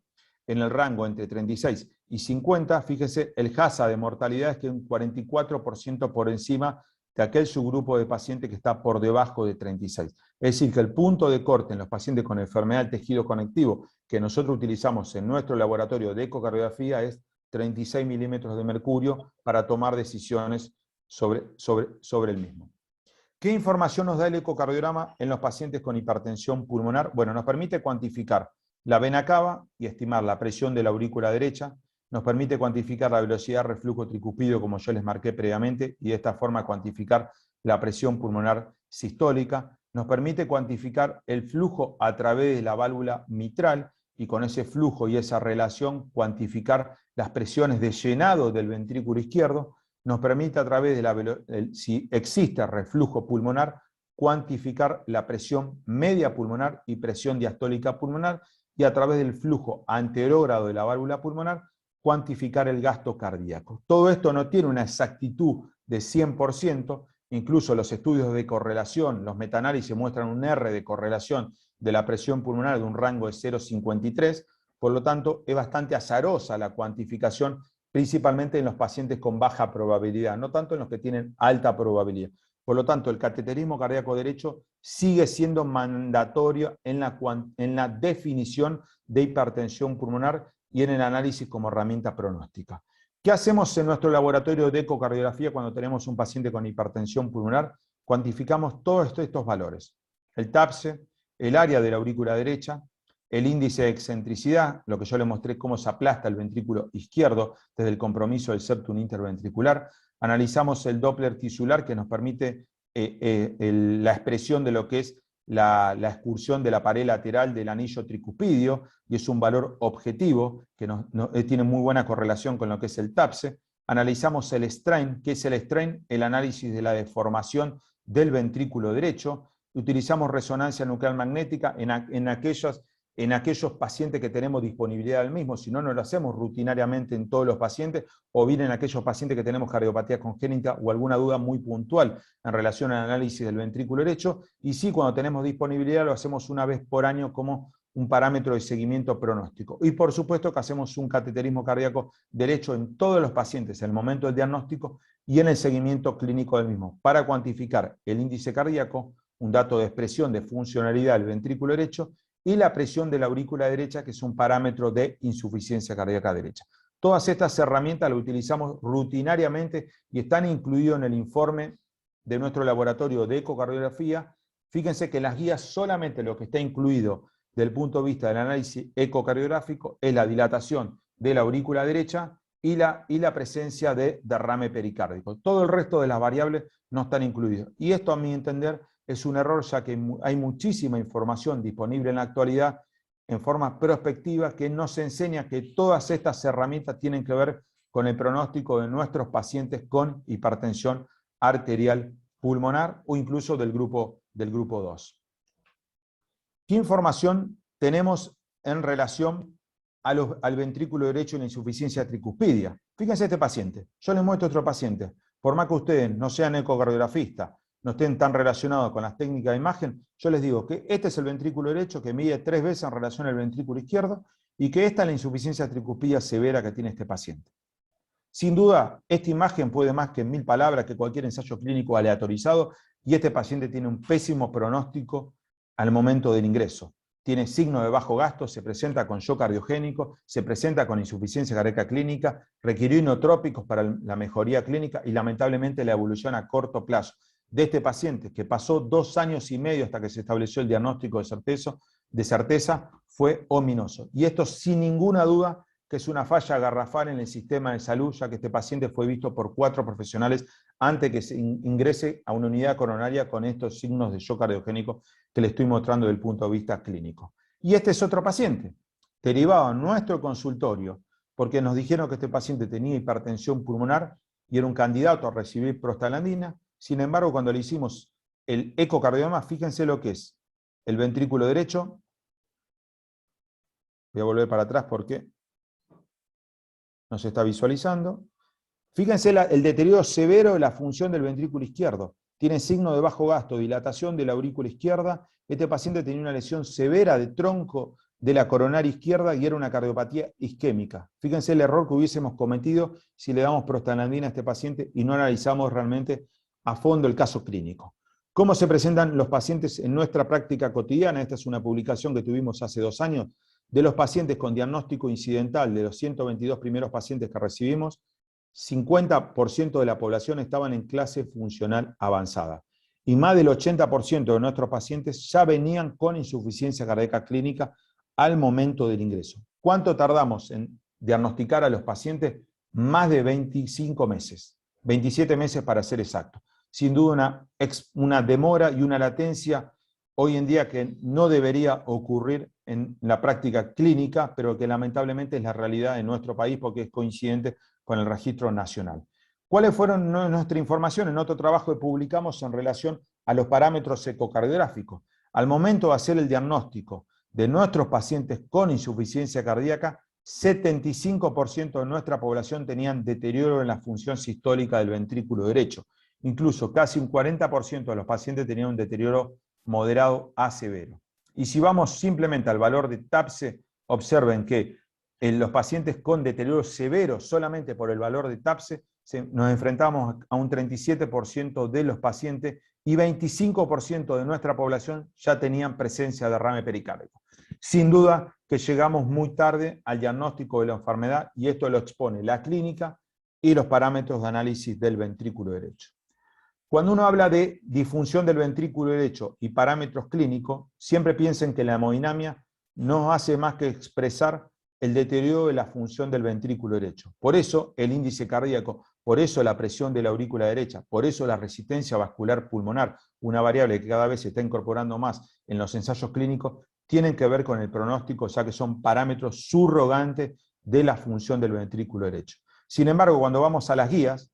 en el rango entre 36 y 50, fíjense, el hazard de mortalidad es que un 44% por encima de aquel subgrupo de pacientes que está por debajo de 36. Es decir, que el punto de corte en los pacientes con enfermedad del tejido conectivo que nosotros utilizamos en nuestro laboratorio de ecocardiografía es 36 milímetros de mercurio para tomar decisiones sobre el mismo. ¿Qué información nos da el ecocardiograma en los pacientes con hipertensión pulmonar? Bueno, nos permite cuantificar la vena cava y estimar la presión de la aurícula derecha, nos permite cuantificar la velocidad de reflujo tricúspido, como yo les marqué previamente, y de esta forma cuantificar la presión pulmonar sistólica, nos permite cuantificar el flujo a través de la válvula mitral, y con ese flujo y esa relación cuantificar las presiones de llenado del ventrículo izquierdo, nos permite a través de si existe reflujo pulmonar, cuantificar la presión media pulmonar y presión diastólica pulmonar, y a través del flujo anterógrado de la válvula pulmonar, cuantificar el gasto cardíaco. Todo esto no tiene una exactitud de 100%, incluso los estudios de correlación, los metaanálisis muestran un R de correlación de la presión pulmonar de un rango de 0,53, por lo tanto es bastante azarosa la cuantificación, principalmente en los pacientes con baja probabilidad, no tanto en los que tienen alta probabilidad. Por lo tanto, el cateterismo cardíaco derecho sigue siendo mandatorio en la definición de hipertensión pulmonar y en el análisis como herramienta pronóstica. ¿Qué hacemos en nuestro laboratorio de ecocardiografía cuando tenemos un paciente con hipertensión pulmonar? Cuantificamos todos estos valores. El TAPSE, el área de la aurícula derecha, el índice de excentricidad, lo que yo les mostré cómo se aplasta el ventrículo izquierdo desde el compromiso del septum interventricular. Analizamos el Doppler tisular, que nos permite la expresión de lo que es la excursión de la pared lateral del anillo tricuspidio, y es un valor objetivo que tiene muy buena correlación con lo que es el TAPSE. Analizamos el strain, ¿qué es el strain? El análisis de la deformación del ventrículo derecho. Utilizamos resonancia nuclear magnética en aquellos pacientes que tenemos disponibilidad del mismo, si no, no lo hacemos rutinariamente en todos los pacientes, o bien en aquellos pacientes que tenemos cardiopatía congénita o alguna duda muy puntual en relación al análisis del ventrículo derecho, y sí, cuando tenemos disponibilidad lo hacemos una vez por año como un parámetro de seguimiento pronóstico. Y por supuesto que hacemos un cateterismo cardíaco derecho en todos los pacientes en el momento del diagnóstico y en el seguimiento clínico del mismo, para cuantificar el índice cardíaco, un dato de expresión de funcionalidad del ventrículo derecho, y la presión de la aurícula derecha, que es un parámetro de insuficiencia cardíaca derecha. Todas estas herramientas las utilizamos rutinariamente y están incluidas en el informe de nuestro laboratorio de ecocardiografía. Fíjense que en las guías solamente lo que está incluido desde el punto de vista del análisis ecocardiográfico es la dilatación de la aurícula derecha y la presencia de derrame pericárdico. Todo el resto de las variables no están incluidas. Y esto, a mi entender, es un error, ya que hay muchísima información disponible en la actualidad en forma prospectiva que nos enseña que todas estas herramientas tienen que ver con el pronóstico de nuestros pacientes con hipertensión arterial pulmonar o incluso del grupo 2. ¿Qué información tenemos en relación al ventrículo derecho y la insuficiencia tricuspidia? Fíjense este paciente. Yo les muestro otro paciente. Por más que ustedes no sean ecocardiografistas, no estén tan relacionados con las técnicas de imagen, yo les digo que este es el ventrículo derecho que mide 3 veces en relación al ventrículo izquierdo y que esta es la insuficiencia tricuspidia severa que tiene este paciente. Sin duda, esta imagen puede más que 1000 palabras, que cualquier ensayo clínico aleatorizado, y este paciente tiene un pésimo pronóstico al momento del ingreso. Tiene signo de bajo gasto, se presenta con shock cardiogénico, se presenta con insuficiencia cardíaca clínica, requirió inotrópicos para la mejoría clínica y lamentablemente la evolución a corto plazo de este paciente, que pasó 2 años y medio hasta que se estableció el diagnóstico de certeza, fue ominoso. Y esto sin ninguna duda que es una falla garrafal en el sistema de salud, ya que este paciente fue visto por 4 profesionales antes que se ingrese a una unidad coronaria con estos signos de shock cardiogénico que le estoy mostrando desde el punto de vista clínico. Y este es otro paciente, derivado a nuestro consultorio, porque nos dijeron que este paciente tenía hipertensión pulmonar y era un candidato a recibir prostaglandina. Sin embargo, cuando le hicimos el ecocardiograma, fíjense lo que es el ventrículo derecho. Voy a volver para atrás porque no se está visualizando. Fíjense el deterioro severo de la función del ventrículo izquierdo. Tiene signo de bajo gasto, dilatación de la aurícula izquierda. Este paciente tenía una lesión severa de tronco de la coronaria izquierda y era una cardiopatía isquémica. Fíjense el error que hubiésemos cometido si le damos prostaglandina a este paciente y no analizamos realmente a fondo el caso clínico. ¿Cómo se presentan los pacientes en nuestra práctica cotidiana? Esta es una publicación que tuvimos hace 2 años de los pacientes con diagnóstico incidental, de los 122 primeros pacientes que recibimos. 50% de la población estaban en clase funcional avanzada. Y más del 80% de nuestros pacientes ya venían con insuficiencia cardíaca clínica al momento del ingreso. ¿Cuánto tardamos en diagnosticar a los pacientes? Más de 25 meses, 27 meses para ser exacto. Sin duda una demora y una latencia hoy en día que no debería ocurrir en la práctica clínica, pero que lamentablemente es la realidad en nuestro país porque es coincidente con el registro nacional. ¿Cuáles fueron nuestra información? En otro trabajo que publicamos en relación a los parámetros ecocardiográficos. Al momento de hacer el diagnóstico de nuestros pacientes con insuficiencia cardíaca, 75% de nuestra población tenían deterioro en la función sistólica del ventrículo derecho. Incluso casi un 40% de los pacientes tenían un deterioro moderado a severo. Y si vamos simplemente al valor de TAPSE, observen que en los pacientes con deterioro severo, solamente por el valor de TAPSE, nos enfrentamos a un 37% de los pacientes y 25% de nuestra población ya tenían presencia de derrame pericárdico. Sin duda que llegamos muy tarde al diagnóstico de la enfermedad y esto lo expone la clínica y los parámetros de análisis del ventrículo derecho. Cuando uno habla de disfunción del ventrículo derecho y parámetros clínicos, siempre piensen que la hemodinamia no hace más que expresar el deterioro de la función del ventrículo derecho. Por eso el índice cardíaco, por eso la presión de la aurícula derecha, por eso la resistencia vascular pulmonar, una variable que cada vez se está incorporando más en los ensayos clínicos, tienen que ver con el pronóstico, ya que son parámetros subrogantes de la función del ventrículo derecho. Sin embargo, cuando vamos a las guías,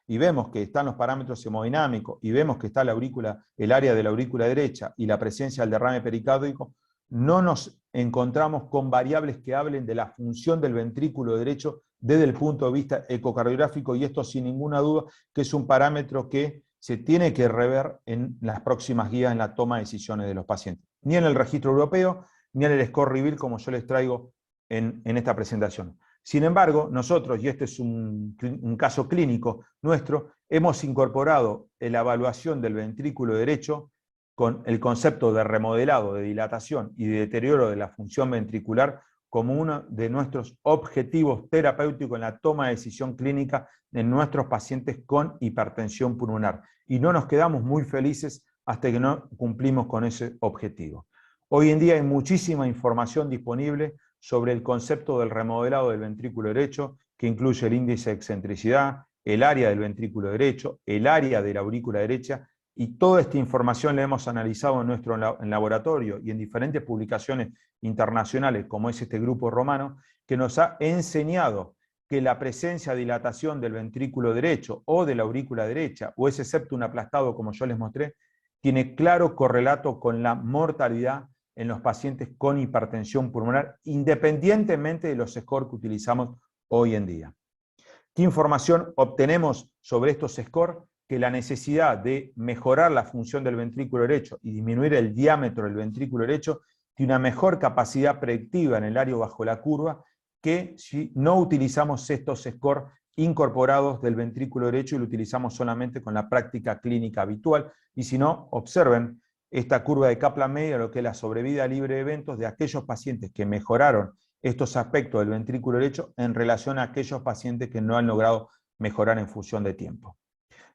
y vemos que están los parámetros hemodinámicos, y vemos que está el área de la aurícula derecha y la presencia del derrame pericárdico, no nos encontramos con variables que hablen de la función del ventrículo derecho desde el punto de vista ecocardiográfico, y esto sin ninguna duda que es un parámetro que se tiene que rever en las próximas guías en la toma de decisiones de los pacientes. Ni en el registro europeo, ni en el score REVEAL como yo les traigo en esta presentación. Sin embargo, nosotros, y este es un caso clínico nuestro, hemos incorporado la evaluación del ventrículo derecho con el concepto de remodelado, de dilatación y de deterioro de la función ventricular como uno de nuestros objetivos terapéuticos en la toma de decisión clínica en nuestros pacientes con hipertensión pulmonar. Y no nos quedamos muy felices hasta que no cumplimos con ese objetivo. Hoy en día hay muchísima información disponible sobre el concepto del remodelado del ventrículo derecho, que incluye el índice de excentricidad, el área del ventrículo derecho, el área de la aurícula derecha, y toda esta información la hemos analizado en nuestro laboratorio y en diferentes publicaciones internacionales, como es este grupo romano, que nos ha enseñado que la presencia de dilatación del ventrículo derecho o de la aurícula derecha, o ese septum aplastado, como yo les mostré, tiene claro correlato con la mortalidad en los pacientes con hipertensión pulmonar, independientemente de los scores que utilizamos hoy en día. ¿Qué información obtenemos sobre estos scores? Que la necesidad de mejorar la función del ventrículo derecho y disminuir el diámetro del ventrículo derecho tiene una mejor capacidad predictiva en el área bajo la curva que si no utilizamos estos scores incorporados del ventrículo derecho y lo utilizamos solamente con la práctica clínica habitual. Y si no, observen esta curva de Kaplan-Meier, lo que es la sobrevida libre de eventos de aquellos pacientes que mejoraron estos aspectos del ventrículo derecho en relación a aquellos pacientes que no han logrado mejorar en función de tiempo.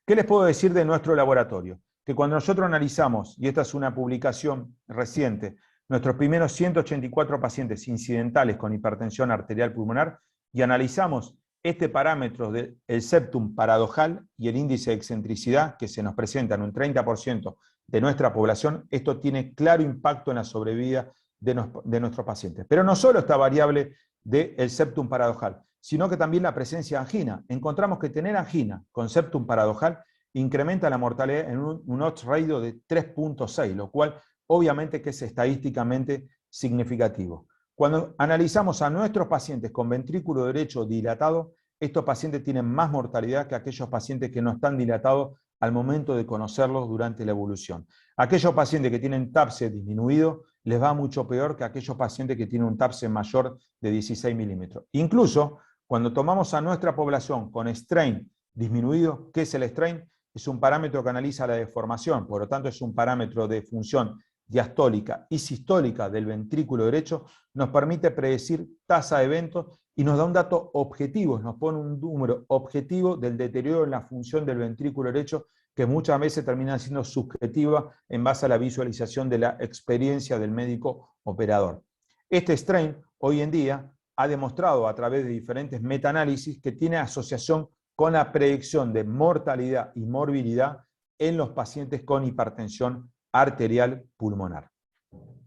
¿Qué les puedo decir de nuestro laboratorio? Que cuando nosotros analizamos, y esta es una publicación reciente, nuestros primeros 184 pacientes incidentales con hipertensión arterial pulmonar, y analizamos este parámetro del septum paradojal y el índice de excentricidad que se nos presenta en un 30% de nuestra población, esto tiene claro impacto en la sobrevida de nuestros pacientes. Pero no solo esta variable del septum paradojal, sino que también la presencia de angina. Encontramos que tener angina con septum paradojal incrementa la mortalidad en un odds ratio de 3.6, lo cual obviamente que es estadísticamente significativo. Cuando analizamos a nuestros pacientes con ventrículo derecho dilatado, estos pacientes tienen más mortalidad que aquellos pacientes que no están dilatados al momento de conocerlos durante la evolución. Aquellos pacientes que tienen TAPSE disminuido les va mucho peor que aquellos pacientes que tienen un TAPSE mayor de 16 milímetros. Incluso cuando tomamos a nuestra población con strain disminuido, ¿qué es el strain? Es un parámetro que analiza la deformación, por lo tanto es un parámetro de función diastólica y sistólica del ventrículo derecho, nos permite predecir tasa de eventos y nos da un dato objetivo, nos pone un número objetivo del deterioro en la función del ventrículo derecho, que muchas veces termina siendo subjetiva en base a la visualización de la experiencia del médico operador. Este strain hoy en día ha demostrado a través de diferentes metaanálisis que tiene asociación con la predicción de mortalidad y morbilidad en los pacientes con hipertensión arterial pulmonar.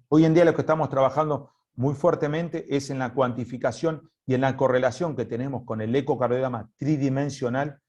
Hoy en día lo que estamos trabajando muy fuertemente es en la cuantificación y en la correlación que tenemos con el ecocardiograma tridimensional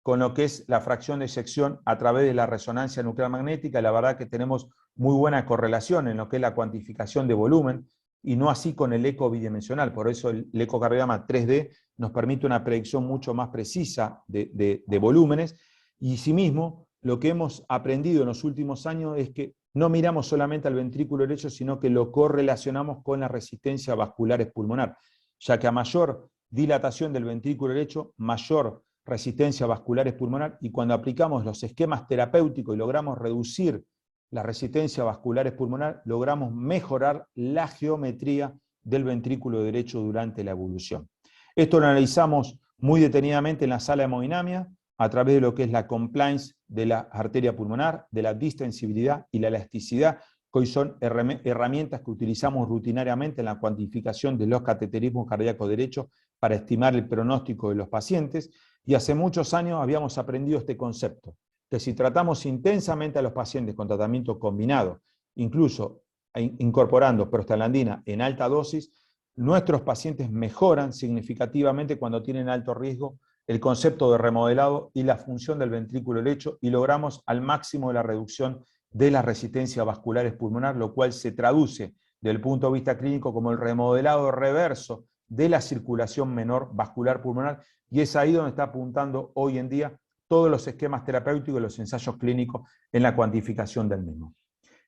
con lo que es la fracción de eyección a través de la resonancia nuclear magnética. La verdad que tenemos muy buena correlación en lo que es la cuantificación de volumen y no así con el eco bidimensional. Por eso el ecocardiograma 3D nos permite una predicción mucho más precisa de volúmenes y asimismo lo que hemos aprendido en los últimos años es que no miramos solamente al ventrículo derecho, sino que lo correlacionamos con la resistencia vascular pulmonar, ya que a mayor dilatación del ventrículo derecho, mayor resistencia vascular pulmonar, y cuando aplicamos los esquemas terapéuticos y logramos reducir la resistencia vascular pulmonar, logramos mejorar la geometría del ventrículo derecho durante la evolución. Esto lo analizamos muy detenidamente en la sala de hemodinamia, a través de lo que es la compliance de la arteria pulmonar, de la distensibilidad y la elasticidad, que hoy son herramientas que utilizamos rutinariamente en la cuantificación de los cateterismos cardíacos derechos para estimar el pronóstico de los pacientes, y hace muchos años habíamos aprendido este concepto, que si tratamos intensamente a los pacientes con tratamiento combinado, incluso incorporando prostaglandina en alta dosis, nuestros pacientes mejoran significativamente cuando tienen alto riesgo el concepto de remodelado y la función del ventrículo derecho, y logramos al máximo la reducción de la resistencia vascular pulmonar, lo cual se traduce desde el punto de vista clínico como el remodelado reverso de la circulación menor vascular pulmonar, y es ahí donde está apuntando hoy en día todos los esquemas terapéuticos y los ensayos clínicos en la cuantificación del mismo.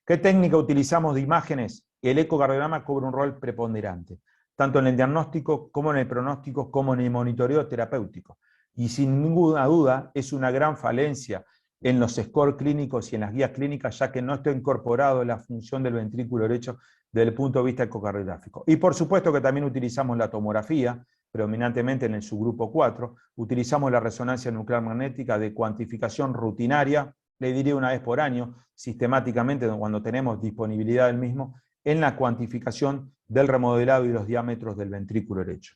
¿Qué técnica utilizamos de imágenes? El ecocardiograma cobra un rol preponderante, tanto en el diagnóstico como en el pronóstico, como en el monitoreo terapéutico. Y sin ninguna duda es una gran falencia en los scores clínicos y en las guías clínicas, ya que no está incorporado la función del ventrículo derecho desde el punto de vista ecocardiográfico. Y por supuesto que también utilizamos la tomografía, predominantemente en el subgrupo 4, utilizamos la resonancia nuclear magnética de cuantificación rutinaria, le diría una vez por año, sistemáticamente cuando tenemos disponibilidad del mismo, en la cuantificación del remodelado y los diámetros del ventrículo derecho.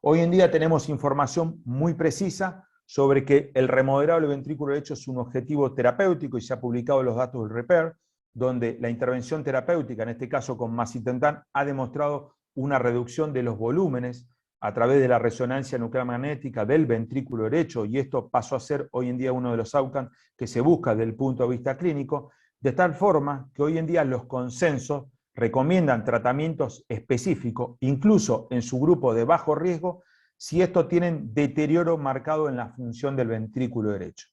Hoy en día tenemos información muy precisa sobre que el remodelado del ventrículo derecho es un objetivo terapéutico y se han publicado los datos del REPER, donde la intervención terapéutica, en este caso con macitentan, ha demostrado una reducción de los volúmenes a través de la resonancia nuclear magnética del ventrículo derecho, y esto pasó a ser hoy en día uno de los outcomes que se busca desde el punto de vista clínico, de tal forma que hoy en día los consensos recomiendan tratamientos específicos, incluso en su grupo de bajo riesgo, si estos tienen deterioro marcado en la función del ventrículo derecho.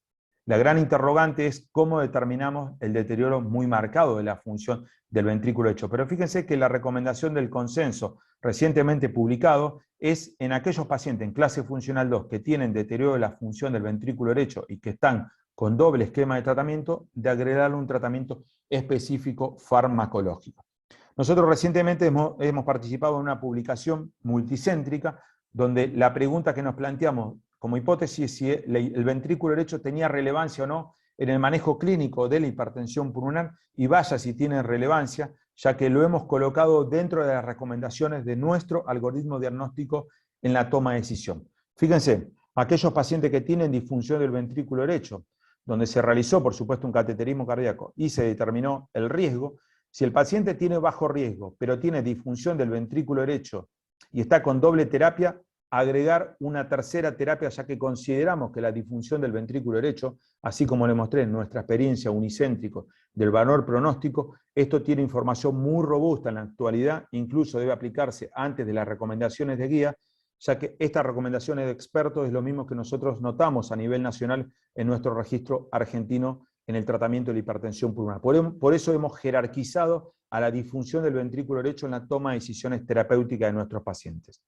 La gran interrogante es cómo determinamos el deterioro muy marcado de la función del ventrículo derecho. Pero fíjense que la recomendación del consenso recientemente publicado es en aquellos pacientes en clase funcional 2 que tienen deterioro de la función del ventrículo derecho y que están con doble esquema de tratamiento, de agregarle un tratamiento específico farmacológico. Nosotros recientemente hemos participado en una publicación multicéntrica donde la pregunta que nos planteamos como hipótesis es si el ventrículo derecho tenía relevancia o no en el manejo clínico de la hipertensión pulmonar, y vaya si tiene relevancia, ya que lo hemos colocado dentro de las recomendaciones de nuestro algoritmo diagnóstico en la toma de decisión. Fíjense, aquellos pacientes que tienen disfunción del ventrículo derecho, donde se realizó por supuesto un cateterismo cardíaco y se determinó el riesgo, Si el paciente tiene bajo riesgo, pero tiene disfunción del ventrículo derecho y está con doble terapia, agregar una tercera terapia, ya que consideramos que la disfunción del ventrículo derecho, así como le mostré en nuestra experiencia unicéntrico del valor pronóstico, esto tiene información muy robusta en la actualidad, incluso debe aplicarse antes de las recomendaciones de guía, ya que estas recomendaciones de expertos es lo mismo que nosotros notamos a nivel nacional en nuestro registro argentino en el tratamiento de la hipertensión pulmonar. Por eso hemos jerarquizado a la disfunción del ventrículo derecho en la toma de decisiones terapéuticas de nuestros pacientes.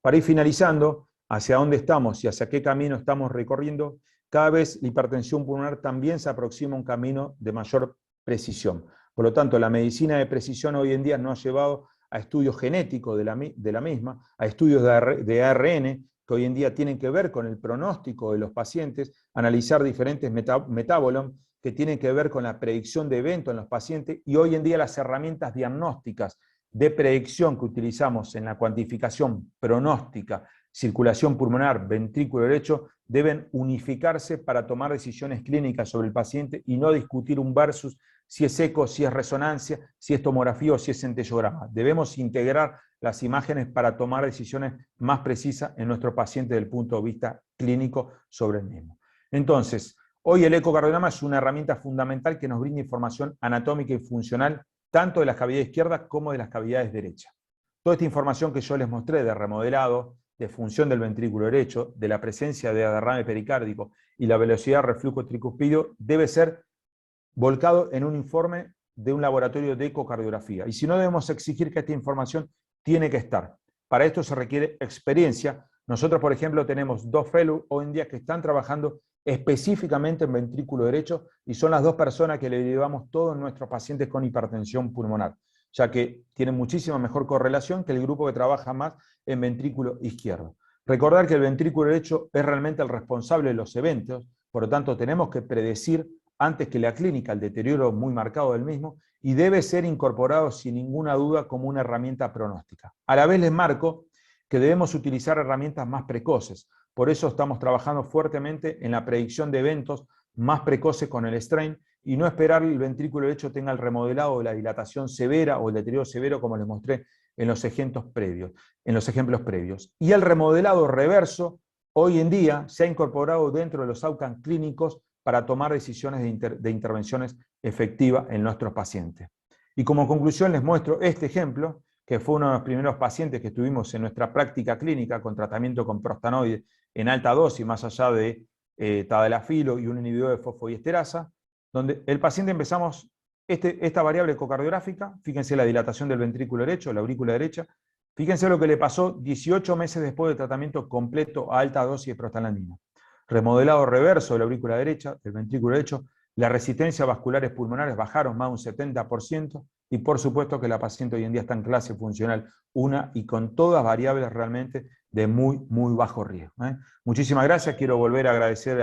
Para ir finalizando, hacia dónde estamos y hacia qué camino estamos recorriendo, cada vez la hipertensión pulmonar también se aproxima a un camino de mayor precisión. Por lo tanto, la medicina de precisión hoy en día nos ha llevado a estudios genéticos de la misma, a estudios de ARN, que hoy en día tienen que ver con el pronóstico de los pacientes, analizar diferentes metaboloms que tienen que ver con la predicción de eventos en los pacientes, y hoy en día las herramientas diagnósticas de predicción que utilizamos en la cuantificación pronóstica, circulación pulmonar, ventrículo derecho, deben unificarse para tomar decisiones clínicas sobre el paciente y no discutir un versus, si es eco, si es resonancia, si es tomografía o si es centellograma. Debemos integrar las imágenes para tomar decisiones más precisas en nuestro paciente desde el punto de vista clínico sobre el mismo. Entonces, hoy el ecocardiograma es una herramienta fundamental que nos brinda información anatómica y funcional tanto de las cavidades izquierdas como de las cavidades derechas. Toda esta información que yo les mostré de remodelado, de función del ventrículo derecho, de la presencia de derrame pericárdico y la velocidad de reflujo tricuspidio debe ser volcado en un informe de un laboratorio de ecocardiografía. Y si no, debemos exigir que esta información tiene que estar. Para esto se requiere experiencia. Nosotros, por ejemplo, tenemos 2 fellows hoy en día que están trabajando específicamente en ventrículo derecho, y son las 2 personas que le llevamos todos nuestros pacientes con hipertensión pulmonar, ya que tienen muchísima mejor correlación que el grupo que trabaja más en ventrículo izquierdo. Recordar que el ventrículo derecho es realmente el responsable de los eventos, por lo tanto tenemos que predecir antes que la clínica el deterioro muy marcado del mismo, y debe ser incorporado sin ninguna duda como una herramienta pronóstica. A la vez les marco que debemos utilizar herramientas más precoces. Por eso estamos trabajando fuertemente en la predicción de eventos más precoces con el strain y no esperar el ventrículo derecho tenga el remodelado o la dilatación severa o el deterioro severo, como les mostré en los ejemplos previos. Y el remodelado reverso hoy en día se ha incorporado dentro de los outcomes clínicos para tomar decisiones de intervenciones efectivas en nuestros pacientes. Y como conclusión les muestro este ejemplo, que fue uno de los primeros pacientes que tuvimos en nuestra práctica clínica con tratamiento con prostanoide en alta dosis, más allá de tadalafilo y un inhibidor de fosfodiesterasa, donde el paciente empezamos esta variable ecocardiográfica, fíjense la dilatación del ventrículo derecho, la aurícula derecha, fíjense lo que le pasó 18 meses después del tratamiento completo a alta dosis de prostaglandina. Remodelado reverso de la aurícula derecha, del ventrículo derecho, las resistencias vasculares pulmonares bajaron más de un 70%, y por supuesto que la paciente hoy en día está en clase funcional 1 y con todas variables realmente de muy, muy bajo riesgo. Muchísimas gracias, quiero volver a agradecer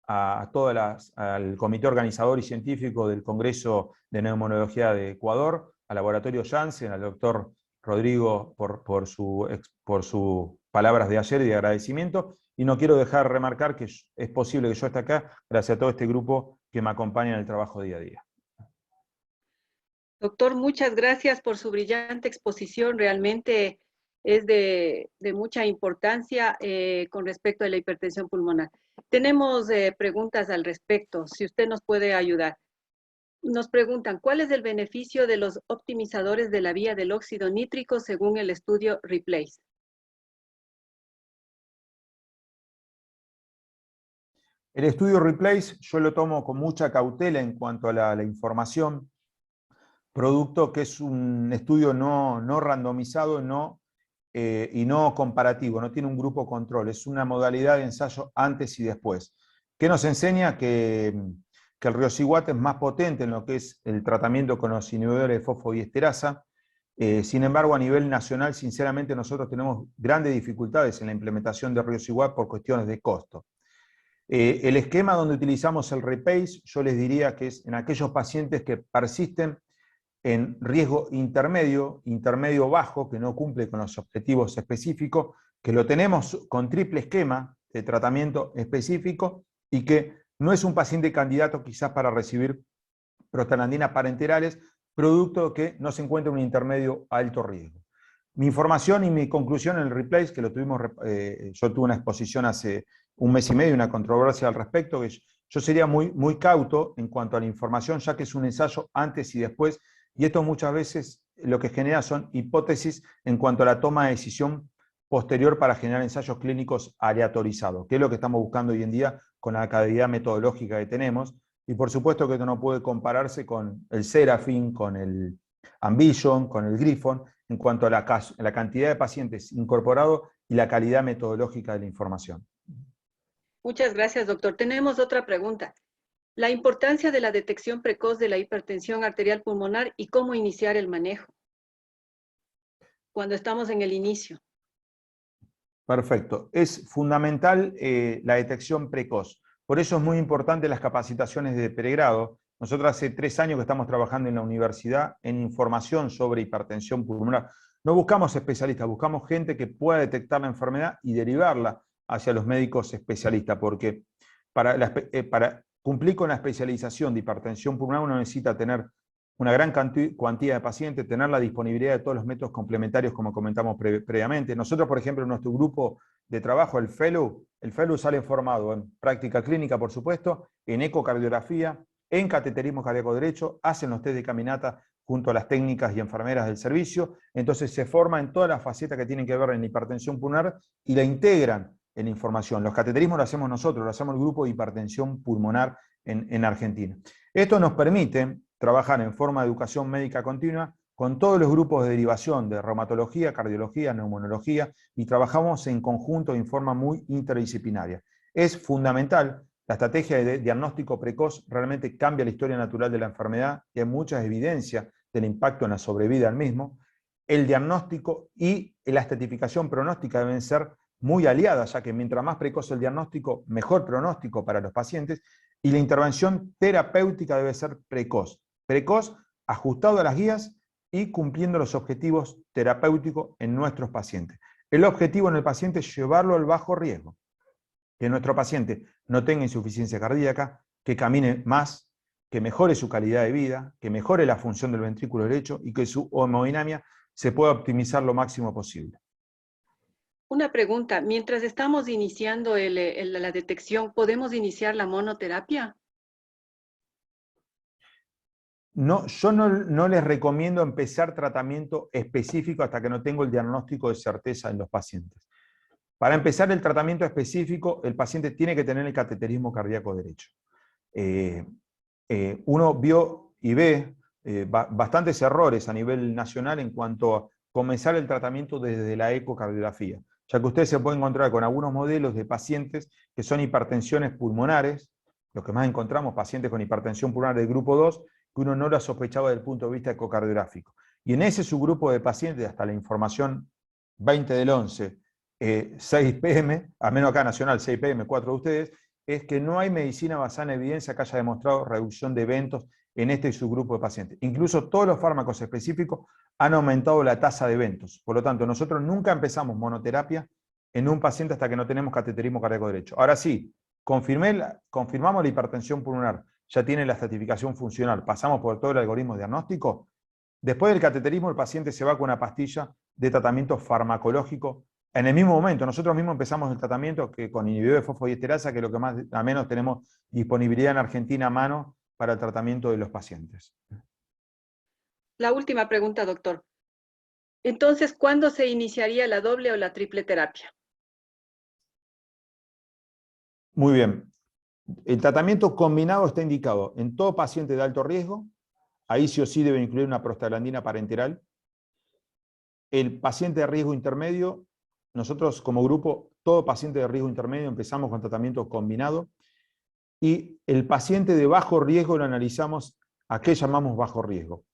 al comité organizador y científico del Congreso de Neumonología de Ecuador, al Laboratorio Janssen, al doctor Rodrigo por sus palabras de ayer y de agradecimiento, y no quiero dejar de remarcar que es posible que yo esté acá gracias a todo este grupo que me acompaña en el trabajo día a día. Doctor, muchas gracias por su brillante exposición. Realmente es de mucha importancia con respecto a la hipertensión pulmonar. Tenemos preguntas al respecto, si usted nos puede ayudar. Nos preguntan, ¿cuál es el beneficio de los optimizadores de la vía del óxido nítrico según el estudio REPLACE? El estudio REPLACE yo lo tomo con mucha cautela en cuanto a la información, producto que es un estudio no randomizado y no comparativo, no tiene un grupo control, es una modalidad de ensayo antes y después. ¿Qué nos enseña? Que el riociguat es más potente en lo que es el tratamiento con los inhibidores de fosfodiesterasa. Sin embargo, a nivel nacional, sinceramente, nosotros tenemos grandes dificultades en la implementación de riociguat por cuestiones de costo. El esquema donde utilizamos el REPACE, yo les diría que es en aquellos pacientes que persisten en riesgo intermedio bajo, que no cumple con los objetivos específicos, que lo tenemos con triple esquema de tratamiento específico y que no es un paciente candidato quizás para recibir prostaglandinas parenterales, producto que no se encuentra en un intermedio a alto riesgo. Mi información y mi conclusión en el replace, que lo tuvimos, yo tuve una exposición hace un mes y medio, una controversia al respecto, que yo sería muy cauto en cuanto a la información, ya que es un ensayo antes y después, y esto muchas veces lo que genera son hipótesis en cuanto a la toma de decisión posterior para generar ensayos clínicos aleatorizados, que es lo que estamos buscando hoy en día con la calidad metodológica que tenemos, y por supuesto que esto no puede compararse con el Serafin, con el Ambition, con el Griffon, en cuanto a la cantidad de pacientes incorporados y la calidad metodológica de la información. Muchas gracias, doctor. Tenemos otra pregunta. La importancia de la detección precoz de la hipertensión arterial pulmonar y cómo iniciar el manejo cuando estamos en el inicio. Perfecto. Es fundamental la detección precoz. Por eso es muy importante las capacitaciones de pregrado. Nosotros hace 3 años que estamos trabajando en la universidad en información sobre hipertensión pulmonar. No buscamos especialistas, buscamos gente que pueda detectar la enfermedad y derivarla hacia los médicos especialistas, porque para cumplir con la especialización de hipertensión pulmonar uno necesita tener una gran cuantía de pacientes, tener la disponibilidad de todos los métodos complementarios como comentamos previamente. Nosotros, por ejemplo, en nuestro grupo de trabajo, el fellow sale formado en práctica clínica, por supuesto, en ecocardiografía, en cateterismo cardíaco derecho, hacen los test de caminata junto a las técnicas y enfermeras del servicio, entonces se forma en todas las facetas que tienen que ver en hipertensión pulmonar y la integran en la información. Los cateterismos lo hacemos nosotros, lo hacemos el grupo de hipertensión pulmonar en Argentina. Esto nos permite trabajar en forma de educación médica continua con todos los grupos de derivación de reumatología, cardiología, neumonología, y trabajamos en conjunto en forma muy interdisciplinaria. Es fundamental, la estrategia de diagnóstico precoz realmente cambia la historia natural de la enfermedad y hay muchas evidencias del impacto en la sobrevida al mismo. El diagnóstico y la estratificación pronóstica deben ser muy aliadas, ya que mientras más precoz el diagnóstico, mejor pronóstico para los pacientes, y la intervención terapéutica debe ser precoz, ajustado a las guías y cumpliendo los objetivos terapéuticos en nuestros pacientes. El objetivo en el paciente es llevarlo al bajo riesgo, que nuestro paciente no tenga insuficiencia cardíaca, que camine más, que mejore su calidad de vida, que mejore la función del ventrículo derecho y que su hemodinamia se pueda optimizar lo máximo posible. Una pregunta, mientras estamos iniciando la detección, ¿podemos iniciar la monoterapia? No, yo no les recomiendo empezar tratamiento específico hasta que no tengo el diagnóstico de certeza en los pacientes. Para empezar el tratamiento específico, el paciente tiene que tener el cateterismo cardíaco derecho. Uno vio y ve bastantes errores a nivel nacional en cuanto a comenzar el tratamiento desde la ecocardiografía, ya que ustedes se pueden encontrar con algunos modelos de pacientes que son hipertensiones pulmonares, los que más encontramos, pacientes con hipertensión pulmonar del grupo 2, que uno no lo sospechaba desde el punto de vista ecocardiográfico. Y en ese subgrupo de pacientes, hasta la información 20 del 11, 6 PM, al menos acá nacional, 6 PM, 4 de ustedes, es que no hay medicina basada en evidencia que haya demostrado reducción de eventos en este subgrupo de pacientes. Incluso todos los fármacos específicos han aumentado la tasa de eventos. Por lo tanto, nosotros nunca empezamos monoterapia en un paciente hasta que no tenemos cateterismo cardíaco derecho. Ahora sí, confirmamos la hipertensión pulmonar, ya tiene la estratificación funcional, pasamos por todo el algoritmo diagnóstico. Después del cateterismo, el paciente se va con una pastilla de tratamiento farmacológico. En el mismo momento, nosotros mismos empezamos el tratamiento que con inhibidor de fosfodiesterasa, que es lo que más a menos tenemos disponibilidad en Argentina a mano para el tratamiento de los pacientes. La última pregunta, doctor. Entonces, ¿cuándo se iniciaría la doble o la triple terapia? Muy bien. El tratamiento combinado está indicado en todo paciente de alto riesgo. Ahí sí o sí debe incluir una prostaglandina parenteral. El paciente de riesgo intermedio, nosotros como grupo, todo paciente de riesgo intermedio empezamos con tratamiento combinado. Y el paciente de bajo riesgo lo analizamos a qué llamamos bajo riesgo.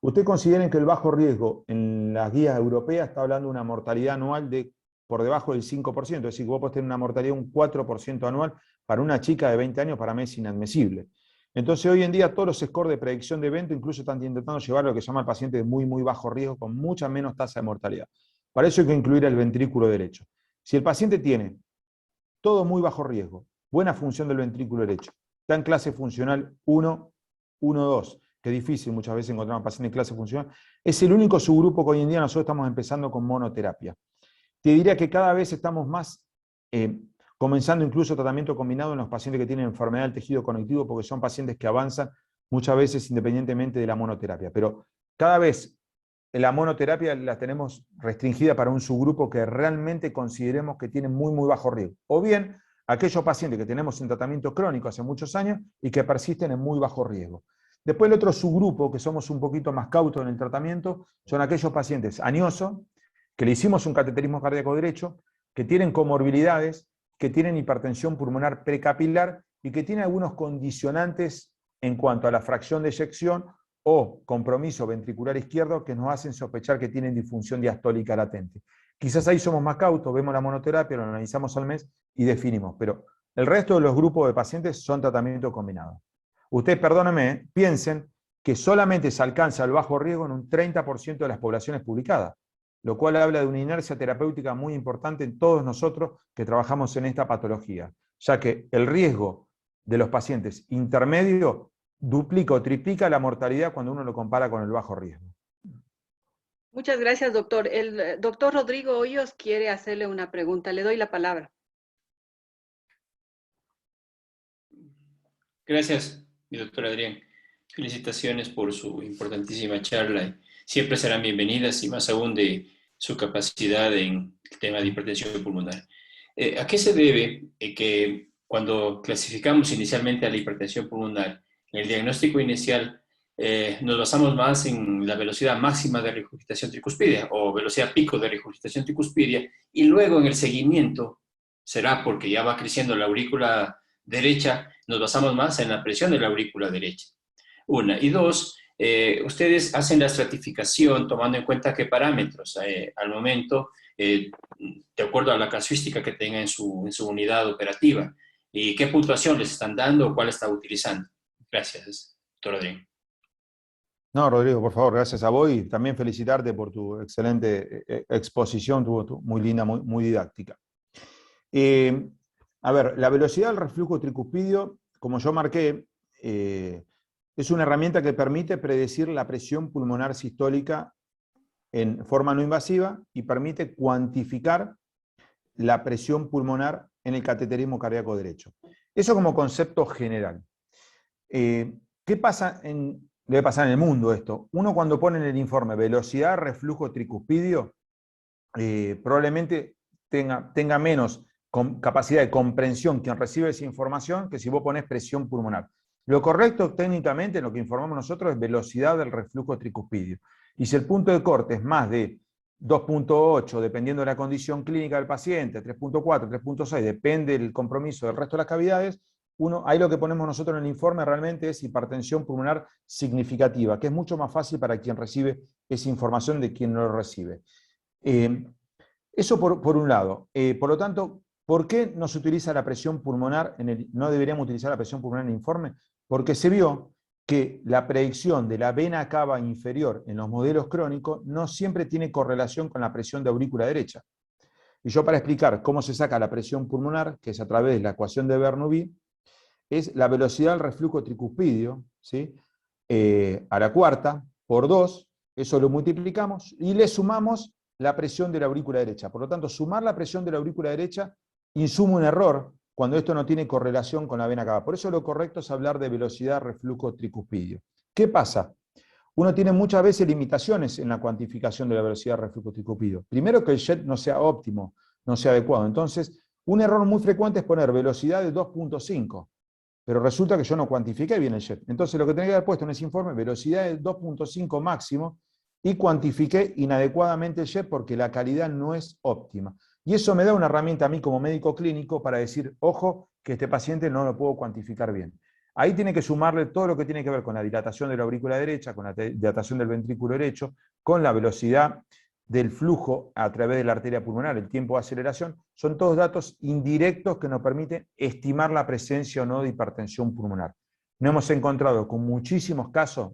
Ustedes consideren que el bajo riesgo en las guías europeas está hablando de una mortalidad anual de por debajo del 5%, es decir, vos podés tener una mortalidad de un 4% anual para una chica de 20 años, para mí es inadmisible. Entonces hoy en día todos los scores de predicción de evento incluso están intentando llevar a lo que se llama el paciente de muy bajo riesgo con mucha menos tasa de mortalidad. Para eso hay que incluir el ventrículo derecho. Si el paciente tiene todo muy bajo riesgo, buena función del ventrículo derecho, está en clase funcional 1, 1, 2, que es difícil muchas veces encontrar un paciente en clase funcional, es el único subgrupo que hoy en día nosotros estamos empezando con monoterapia. Te diría que cada vez estamos más comenzando incluso tratamiento combinado en los pacientes que tienen enfermedad del tejido conectivo, porque son pacientes que avanzan muchas veces independientemente de la monoterapia. Pero cada vez la monoterapia la tenemos restringida para un subgrupo que realmente consideremos que tiene muy, muy bajo riesgo. O bien aquellos pacientes que tenemos en tratamiento crónico hace muchos años y que persisten en muy bajo riesgo. Después el otro subgrupo, que somos un poquito más cautos en el tratamiento, son aquellos pacientes añosos, que le hicimos un cateterismo cardíaco derecho, que tienen comorbilidades, que tienen hipertensión pulmonar precapilar y que tienen algunos condicionantes en cuanto a la fracción de eyección o compromiso ventricular izquierdo que nos hacen sospechar que tienen disfunción diastólica latente. Quizás ahí somos más cautos, vemos la monoterapia, lo analizamos al mes y definimos, pero el resto de los grupos de pacientes son tratamientos combinados. Ustedes, perdónenme, piensen que solamente se alcanza el bajo riesgo en un 30% de las poblaciones publicadas, lo cual habla de una inercia terapéutica muy importante en todos nosotros que trabajamos en esta patología, ya que el riesgo de los pacientes intermedios duplica o triplica la mortalidad cuando uno lo compara con el bajo riesgo. Muchas gracias, doctor. El doctor Rodrigo Hoyos quiere hacerle una pregunta. Le doy la palabra. Gracias, mi doctor Adrián. Felicitaciones por su importantísima charla. Siempre serán bienvenidas y más aún de su capacidad en el tema de hipertensión pulmonar. ¿A qué se debe que cuando clasificamos inicialmente a la hipertensión pulmonar, en el diagnóstico inicial nos basamos más en la velocidad máxima de regurgitación tricuspidia o velocidad pico de regurgitación tricuspidia y luego en el seguimiento, será porque ya va creciendo la aurícula derecha, nos basamos más en la presión de la aurícula derecha? Una. Y dos, ustedes hacen la estratificación tomando en cuenta qué parámetros al momento, de acuerdo a la casuística que tenga en su unidad operativa, y qué puntuación les están dando o cuál está utilizando. Gracias, doctor Adrián. No, Rodrigo, por favor, gracias a vos y también felicitarte por tu excelente exposición, muy linda, muy didáctica. A ver, la velocidad del reflujo tricuspidio, como yo marqué, es una herramienta que permite predecir la presión pulmonar sistólica en forma no invasiva y permite cuantificar la presión pulmonar en el cateterismo cardíaco derecho. Eso como concepto general. ¿Qué pasa debe pasar en el mundo esto? Uno cuando pone en el informe velocidad de reflujo tricuspidio, probablemente tenga menos capacidad de comprensión quien recibe esa información que si vos pones presión pulmonar. Lo correcto técnicamente, lo que informamos nosotros, es velocidad del reflujo tricuspidio. Y si el punto de corte es más de 2.8, dependiendo de la condición clínica del paciente, 3.4, 3.6, depende del compromiso del resto de las cavidades, ahí lo que ponemos nosotros en el informe realmente es hipertensión pulmonar significativa, que es mucho más fácil para quien recibe esa información de quien no lo recibe. Eso por un lado. Por lo tanto, ¿por qué no se utiliza la presión pulmonar? No deberíamos utilizar la presión pulmonar en el informe, porque se vio que la predicción de la vena cava inferior en los modelos crónicos no siempre tiene correlación con la presión de aurícula derecha. Y yo para explicar cómo se saca la presión pulmonar, que es a través de la ecuación de Bernoulli, es la velocidad del reflujo tricuspidio, ¿sí? A la cuarta por 2, eso lo multiplicamos y le sumamos la presión de la aurícula derecha. Por lo tanto, sumar la presión de la aurícula derecha insuma un error cuando esto no tiene correlación con la vena cava. Por eso lo correcto es hablar de velocidad reflujo tricuspidio. ¿Qué pasa? Uno tiene muchas veces limitaciones en la cuantificación de la velocidad reflujo tricuspidio. Primero que el jet no sea óptimo, no sea adecuado. Entonces, un error muy frecuente es poner velocidad de 2.5, pero resulta que yo no cuantifiqué bien el jet. Entonces lo que tenía que haber puesto en ese informe, velocidad de 2.5 máximo, y cuantifiqué inadecuadamente el jet porque la calidad no es óptima. Y eso me da una herramienta a mí como médico clínico para decir, ojo, que este paciente no lo puedo cuantificar bien. Ahí tiene que sumarle todo lo que tiene que ver con la dilatación de la aurícula derecha, con la dilatación del ventrículo derecho, con la velocidad del flujo a través de la arteria pulmonar, el tiempo de aceleración. Son todos datos indirectos que nos permiten estimar la presencia o no de hipertensión pulmonar. Nos hemos encontrado con muchísimos casos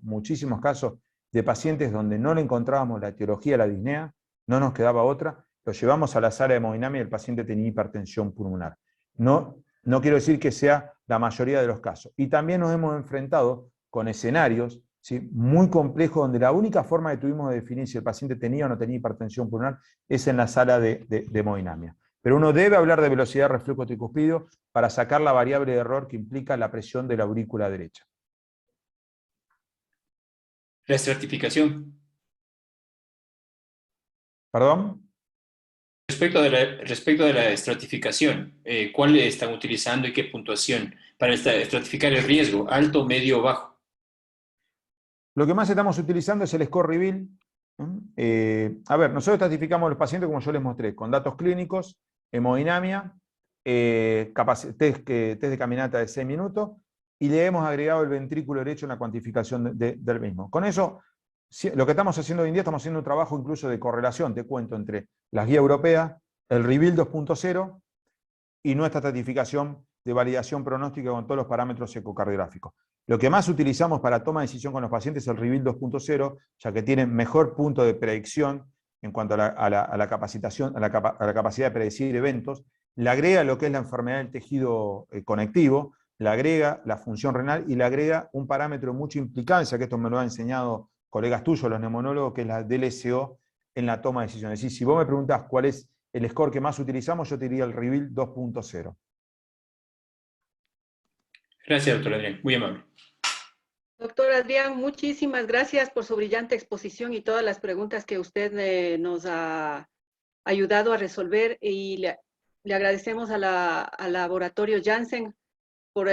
de pacientes donde no le encontrábamos la etiología de la disnea, no nos quedaba otra, lo llevamos a la sala de hemodinamia y el paciente tenía hipertensión pulmonar. No quiero decir que sea la mayoría de los casos. Y también nos hemos enfrentado con escenarios ¿sí? Muy complejo, donde la única forma que tuvimos de definir si el paciente tenía o no tenía hipertensión pulmonar es en la sala de hemodinamia. Pero uno debe hablar de velocidad de reflujo tricuspidio para sacar la variable de error que implica la presión de la aurícula derecha. La estratificación. ¿Perdón? Respecto de la estratificación, ¿cuál están utilizando y qué puntuación para estratificar el riesgo? ¿Alto, medio o bajo? Lo que más estamos utilizando es el score reveal. A ver, nosotros estratificamos a los pacientes como yo les mostré, con datos clínicos, hemodinamia, test de caminata de 6 minutos, y le hemos agregado el ventrículo derecho en la cuantificación del mismo. Con eso, lo que estamos haciendo hoy en día, estamos haciendo un trabajo incluso de correlación, te cuento, entre las guías europeas, el Reveal 2.0 y nuestra estratificación de validación pronóstica con todos los parámetros ecocardiográficos. Lo que más utilizamos para toma de decisión con los pacientes es el Reveal 2.0, ya que tiene mejor punto de predicción en cuanto a la capacitación, a la capacidad de predecir eventos. Le agrega lo que es la enfermedad del tejido conectivo, le agrega la función renal y le agrega un parámetro de mucha implicancia, que esto me lo han enseñado colegas tuyos, los neumonólogos, que es la DLCO en la toma de decisiones. Es decir, si vos me preguntás cuál es el score que más utilizamos, yo te diría el Reveal 2.0. Gracias, doctor Adrián. Muy amable. Doctor Adrián, muchísimas gracias por su brillante exposición y todas las preguntas que usted nos ha ayudado a resolver, y le agradecemos al laboratorio Janssen por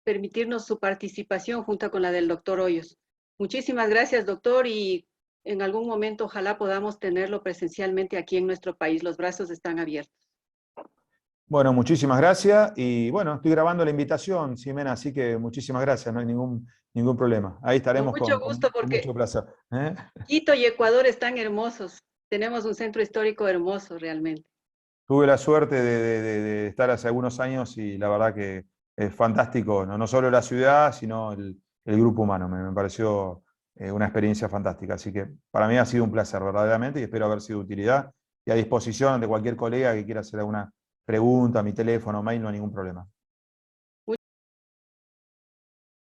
permitirnos su participación junto con la del doctor Hoyos. Muchísimas gracias, doctor, y en algún momento ojalá podamos tenerlo presencialmente aquí en nuestro país. Los brazos están abiertos. Bueno, muchísimas gracias, y bueno, estoy grabando la invitación, Ximena, así que muchísimas gracias, no hay ningún problema. Ahí estaremos Con mucho gusto, con porque mucho placer. Quito y Ecuador están hermosos. Tenemos un centro histórico hermoso realmente. Tuve la suerte de estar hace algunos años y la verdad que es fantástico, no solo la ciudad, sino el grupo humano. Me pareció una experiencia fantástica. Así que para mí ha sido un placer, verdaderamente, y espero haber sido de utilidad y a disposición de cualquier colega que quiera hacer alguna pregunta, mi teléfono, mail, no hay ningún problema.